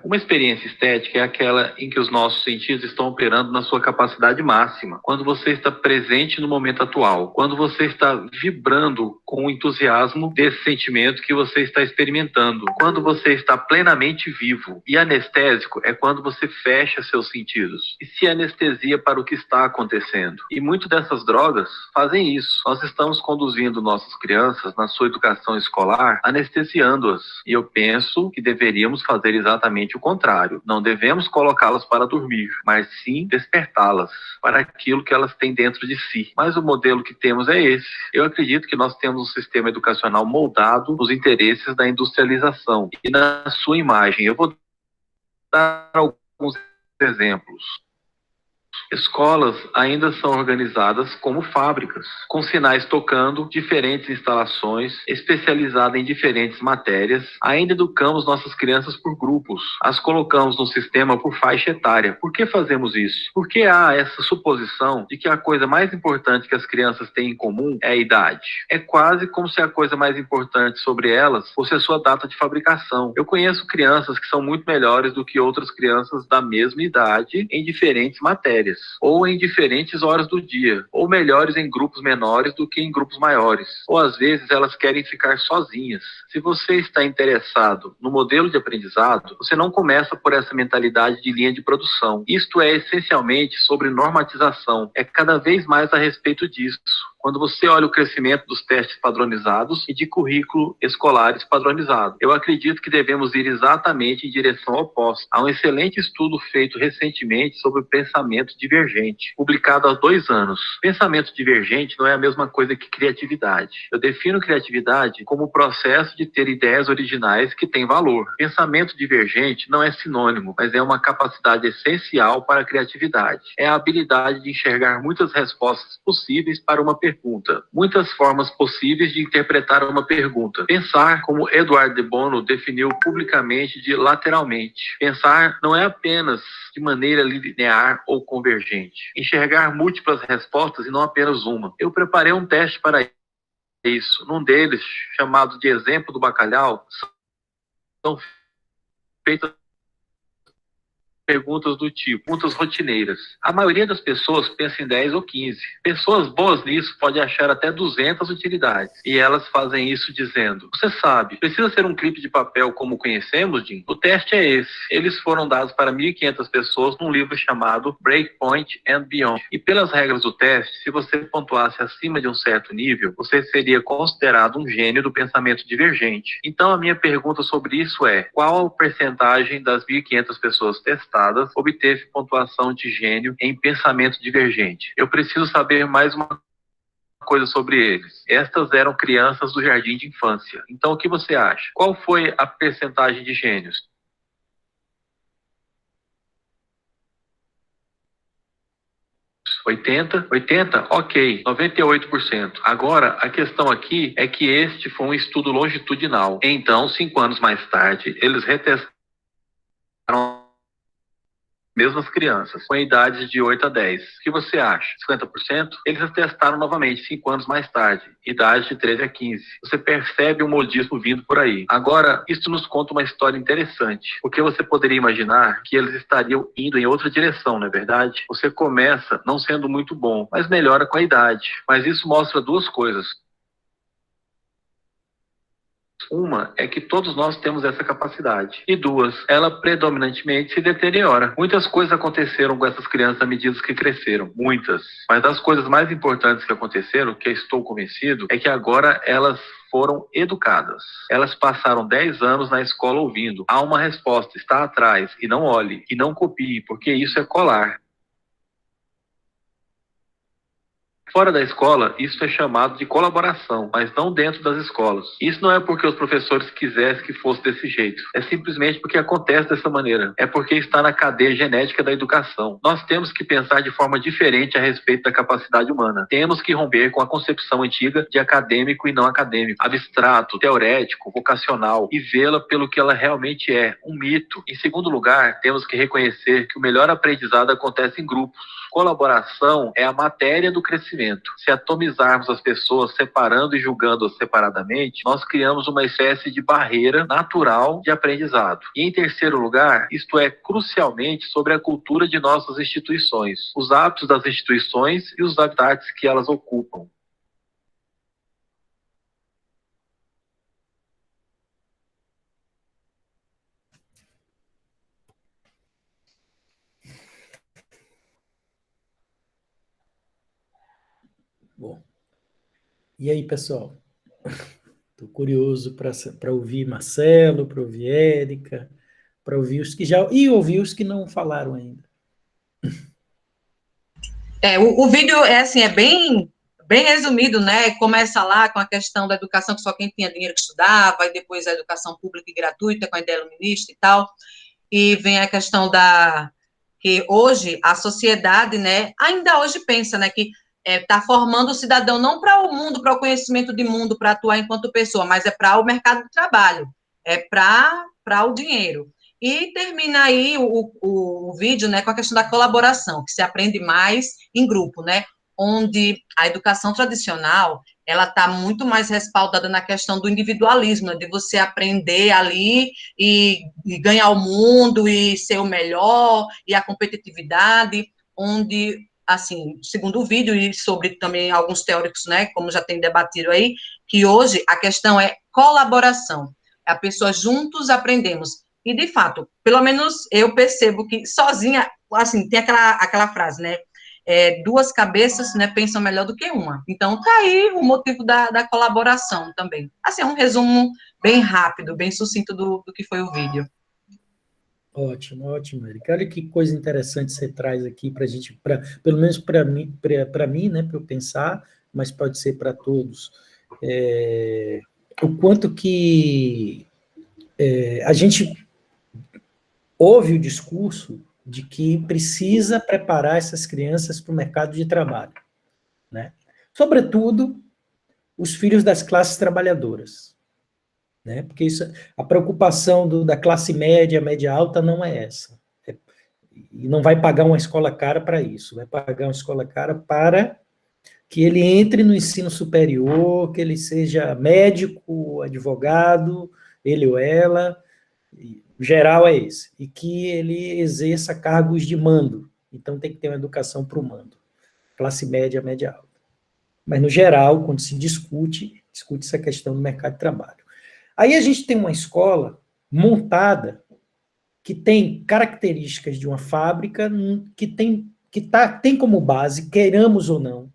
Uma experiência estética é aquela em que os nossos sentidos estão operando na sua capacidade máxima, quando você está presente no momento atual, quando você está vibrando com o entusiasmo desse sentimento que você está experimentando, quando você está plenamente vivo. E anestésico é quando você fecha seus sentidos e se anestesia para o que está acontecendo. E muitas dessas drogas fazem isso. Nós estamos conduzindo nossas crianças na sua educação escolar, anestesiando-as. E eu penso que deveríamos fazer exatamente exatamente o contrário. Não devemos colocá-las para dormir, mas sim despertá-las para aquilo que elas têm dentro de si. Mas o modelo que temos é esse. Eu acredito que nós temos um sistema educacional moldado nos interesses da industrialização e na sua imagem. Eu vou dar alguns exemplos. Escolas ainda são organizadas como fábricas, com sinais tocando, diferentes instalações, especializadas em diferentes matérias. Ainda educamos nossas crianças por grupos, as colocamos no sistema por faixa etária. Por que fazemos isso? Porque há essa suposição de que a coisa mais importante que as crianças têm em comum é a idade. É quase como se a coisa mais importante sobre elas fosse a sua data de fabricação. Eu conheço crianças que são muito melhores do que outras crianças da mesma idade em diferentes matérias, ou em diferentes horas do dia, ou melhores em grupos menores do que em grupos maiores, ou às vezes elas querem ficar sozinhas. Se você está interessado no modelo de aprendizado, você não começa por essa mentalidade de linha de produção. Isto é essencialmente sobre normatização, é cada vez mais a respeito disso. Quando você olha o crescimento dos testes padronizados e de currículo escolares padronizados, eu acredito que devemos ir exatamente em direção oposta. Há um excelente estudo feito recentemente sobre o pensamento divergente, publicado há 2 anos. Pensamento divergente não é a mesma coisa que criatividade. Eu defino criatividade como o processo de ter ideias originais que têm valor. Pensamento divergente não é sinônimo, mas é uma capacidade essencial para a criatividade. É a habilidade de enxergar muitas respostas possíveis para uma pergunta, muitas formas possíveis de interpretar uma pergunta. Pensar, como Edward de Bono definiu publicamente, de lateralmente. Pensar não é apenas de maneira linear ou convergente. Enxergar múltiplas respostas e não apenas uma. Eu preparei um teste para isso. Num deles, chamado de exemplo do bacalhau, são feitas perguntas do tipo, perguntas rotineiras. A maioria das pessoas pensa em 10 ou 15. Pessoas boas nisso podem achar até 200 utilidades. E elas fazem isso dizendo, você sabe, precisa ser um clipe de papel como conhecemos, Jim? O teste é esse. Eles foram dados para 1.500 pessoas num livro chamado Breakpoint and Beyond. E pelas regras do teste, se você pontuasse acima de um certo nível, você seria considerado um gênio do pensamento divergente. Então a minha pergunta sobre isso é, qual a percentagem das 1.500 pessoas testadas obteve pontuação de gênio em pensamento divergente? Eu preciso saber mais uma coisa sobre eles. Estas eram crianças do jardim de infância. Então, o que você acha? Qual foi a percentagem de gênios? 80? Ok, 98%. Agora, a questão aqui é que este foi um estudo longitudinal. Então, 5 anos mais tarde, eles retestaram mesmas crianças, com idades de 8 a 10. O que você acha? 50%? Eles testaram novamente 5 anos mais tarde, idade de 13 a 15. Você percebe um modismo vindo por aí. Agora, isso nos conta uma história interessante, porque você poderia imaginar que eles estariam indo em outra direção, não é verdade? Você começa não sendo muito bom, mas melhora com a idade. Mas isso mostra 2 coisas. Uma é que todos nós temos essa capacidade. E 2, ela predominantemente se deteriora. Muitas coisas aconteceram com essas crianças à medida que cresceram. Muitas. Mas das coisas mais importantes que aconteceram, que eu estou convencido, é que agora elas foram educadas. Elas passaram 10 anos na escola ouvindo. Há uma resposta, está atrás, e não olhe, e não copie, porque isso é colar. Fora da escola, isso é chamado de colaboração, mas não dentro das escolas. Isso não é porque os professores quisessem que fosse desse jeito. É simplesmente porque acontece dessa maneira. É porque está na cadeia genética da educação. Nós temos que pensar de forma diferente a respeito da capacidade humana. Temos que romper com a concepção antiga de acadêmico e não acadêmico, abstrato, teorético, vocacional, e vê-la pelo que ela realmente é, um mito. Em segundo lugar, temos que reconhecer que o melhor aprendizado acontece em grupos. Colaboração é a matéria do crescimento. Se atomizarmos as pessoas, separando e julgando-as separadamente, nós criamos uma espécie de barreira natural de aprendizado. E em terceiro lugar, isto é crucialmente sobre a cultura de nossas instituições, os hábitos das instituições e os habitats que elas ocupam. Bom, e aí, pessoal? Estou curioso para ouvir Marcelo, para ouvir Érica, para ouvir os que já... E ouvir os que não falaram ainda. O vídeo é assim, é bem resumido, né? Começa lá com a questão da educação, que só quem tinha dinheiro que estudava, e depois a educação pública e gratuita, com a ideia do ministro e tal. E vem a questão que hoje a sociedade, né, ainda hoje pensa, né, que está formando o cidadão não para o mundo, para o conhecimento de mundo, para atuar enquanto pessoa, mas é para o mercado de trabalho, é para o dinheiro. E termina aí o vídeo, né, com a questão da colaboração, que se aprende mais em grupo, né, onde a educação tradicional, ela está muito mais respaldada na questão do individualismo, né, de você aprender ali e ganhar o mundo e ser o melhor, e a competitividade, onde, assim, segundo o vídeo, e sobre também alguns teóricos, né, como já tem debatido aí, que hoje a questão é colaboração, a pessoa juntos aprendemos. E, de fato, pelo menos eu percebo que sozinha, assim, tem aquela frase, né? Duas cabeças, né, pensam melhor do que uma. Então, tá aí o motivo da colaboração também. Assim, é um resumo bem rápido, bem sucinto do que foi o vídeo. Ótimo, ótimo, Erika. Olha que coisa interessante você traz aqui para a gente, pelo menos para mim, né, para eu pensar, mas pode ser para todos. O quanto que a gente ouve o discurso de que precisa preparar essas crianças para o mercado de trabalho, né? Sobretudo, os filhos das classes trabalhadoras, né? Porque a preocupação da classe média, média alta, não é essa. E não vai pagar uma escola cara para isso, vai pagar uma escola cara para que ele entre no ensino superior, que ele seja médico, advogado, ele ou ela, o geral é esse, e que ele exerça cargos de mando. Então, tem que ter uma educação para o mando. Classe média, média alta. Mas, no geral, quando se discute essa questão do mercado de trabalho. Aí a gente tem uma escola montada que tem características de uma fábrica que tem como base, queiramos ou não,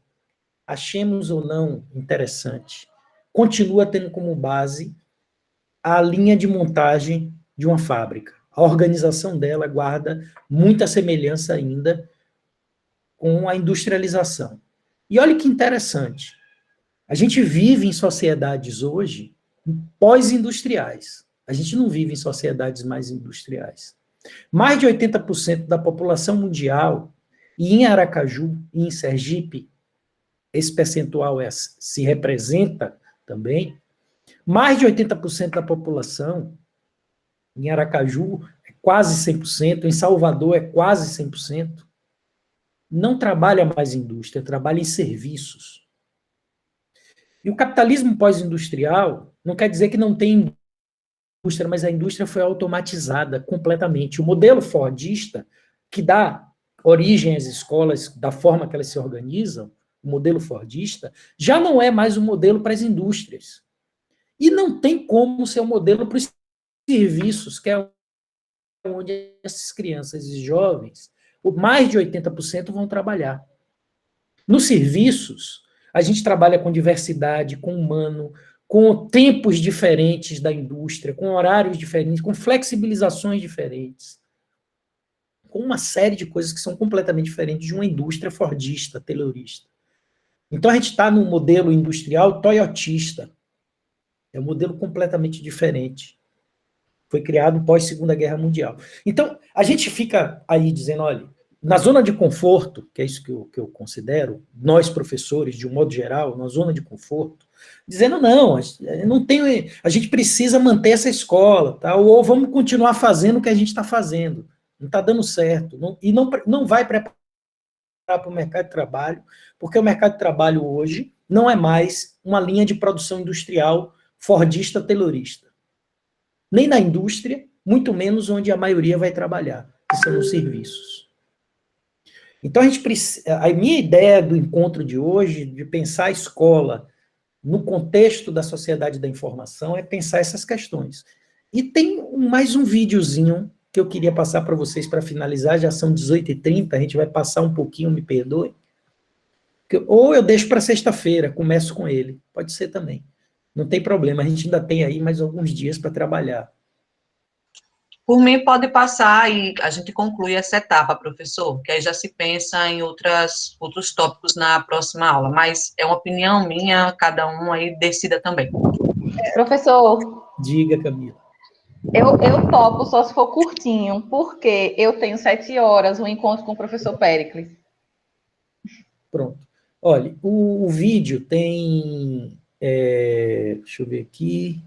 achemos ou não interessante, continua tendo como base a linha de montagem de uma fábrica. A organização dela guarda muita semelhança ainda com a industrialização. E olha que interessante, a gente vive em sociedades hoje pós-industriais. A gente não vive em sociedades mais industriais. Mais de 80% da população mundial, e em Aracaju e em Sergipe, esse percentual se representa também, mais de 80% da população, em Aracaju é quase 100%, em Salvador é quase 100%, não trabalha mais em indústria, trabalha em serviços. E o capitalismo pós-industrial não quer dizer que não tem indústria, mas a indústria foi automatizada completamente. O modelo fordista, que dá origem às escolas, da forma que elas se organizam, o modelo fordista, já não é mais um modelo para as indústrias. E não tem como ser um modelo para os serviços, que é onde essas crianças e jovens, mais de 80% vão trabalhar. Nos serviços, a gente trabalha com diversidade, com humano, com tempos diferentes da indústria, com horários diferentes, com flexibilizações diferentes, com uma série de coisas que são completamente diferentes de uma indústria fordista, taylorista. Então, a gente está num modelo industrial toyotista. É um modelo completamente diferente. Foi criado pós-Segunda Guerra Mundial. Então, a gente fica aí dizendo, olha, na zona de conforto, que é isso que eu considero, nós professores, de um modo geral, na zona de conforto, dizendo, não tem, a gente precisa manter essa escola, tá? Ou vamos continuar fazendo o que a gente está fazendo. Não está dando certo. Não vai preparar para o mercado de trabalho, porque o mercado de trabalho hoje não é mais uma linha de produção industrial fordista, taylorista. Nem na indústria, muito menos onde a maioria vai trabalhar, que são os serviços. Então, a minha ideia do encontro de hoje, de pensar a escola no contexto da sociedade da informação, é pensar essas questões. E tem mais um videozinho que eu queria passar para vocês para finalizar, já são 18h30, a gente vai passar um pouquinho, me perdoe. Ou eu deixo para sexta-feira, começo com ele, pode ser também. Não tem problema, a gente ainda tem aí mais alguns dias para trabalhar. Por mim, pode passar e a gente conclui essa etapa, professor, que aí já se pensa em outros tópicos na próxima aula, mas é uma opinião minha, cada um aí decida também. Professor, Diga, Camila. eu topo só se for curtinho, porque eu tenho 7 horas um encontro com o professor Péricles. Pronto. Olha, o vídeo tem, deixa eu ver aqui,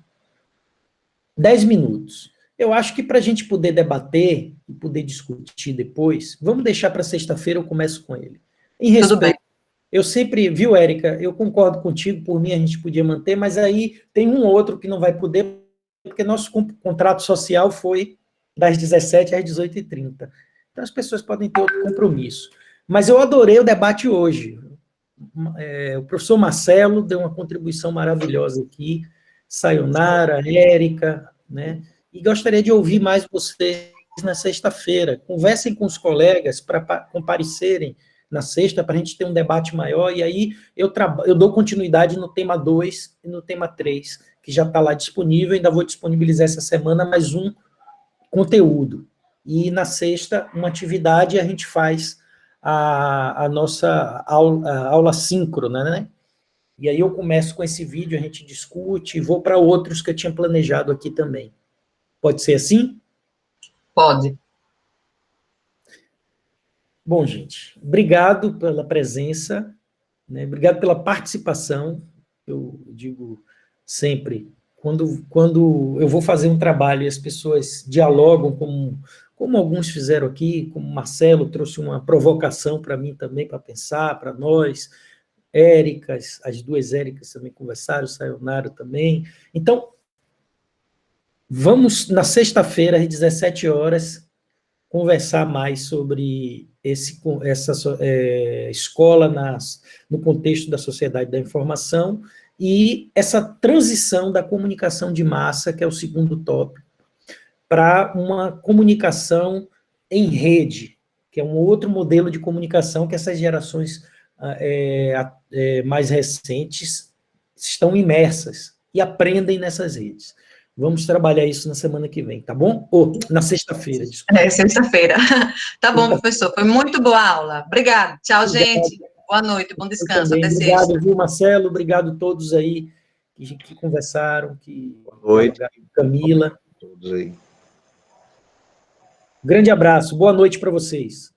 10 minutos. Eu acho que para a gente poder debater e poder discutir depois, vamos deixar para sexta-feira, eu começo com ele. Em respeito, Tudo bem. eu sempre, viu, Érica, eu concordo contigo, por mim a gente podia manter, mas aí tem um outro que não vai poder, porque nosso contrato social foi das 17 às 18h30. Então as pessoas podem ter outro compromisso. Mas eu adorei o debate hoje. O professor Marcelo deu uma contribuição maravilhosa aqui, Sayonara, Érica, né? E gostaria de ouvir mais vocês na sexta-feira. Conversem com os colegas para comparecerem na sexta, para a gente ter um debate maior, e aí eu dou continuidade no tema 2 e no tema 3, que já está lá disponível, ainda vou disponibilizar essa semana mais um conteúdo. E na sexta, uma atividade, a gente faz a nossa aula síncrona, né? E aí eu começo com esse vídeo, a gente discute, e vou para outros que eu tinha planejado aqui também. Pode ser assim? Pode. Bom, gente, obrigado pela presença, né? Obrigado pela participação. Eu digo sempre, quando eu vou fazer um trabalho e as pessoas dialogam, como alguns fizeram aqui, como o Marcelo trouxe uma provocação para mim também, para pensar, para nós, Érica, as duas Éricas também conversaram, o Sayonara também. Então, vamos, na sexta-feira, às 17 horas, conversar mais sobre essa escola no contexto da sociedade da informação e essa transição da comunicação de massa, que é o segundo tópico, para uma comunicação em rede, que é um outro modelo de comunicação que essas gerações mais recentes estão imersas e aprendem nessas redes. Vamos trabalhar isso na semana que vem, tá bom? Ou na sexta-feira, desculpa. Sexta-feira. Tá bom, professor. Foi muito boa a aula. Obrigado. Tchau, gente. Boa noite, bom descanso. Até Obrigado, sexta. viu, Marcelo? Obrigado a todos aí que conversaram, que Boa noite. Camila. Todos aí. Grande abraço. Boa noite para vocês.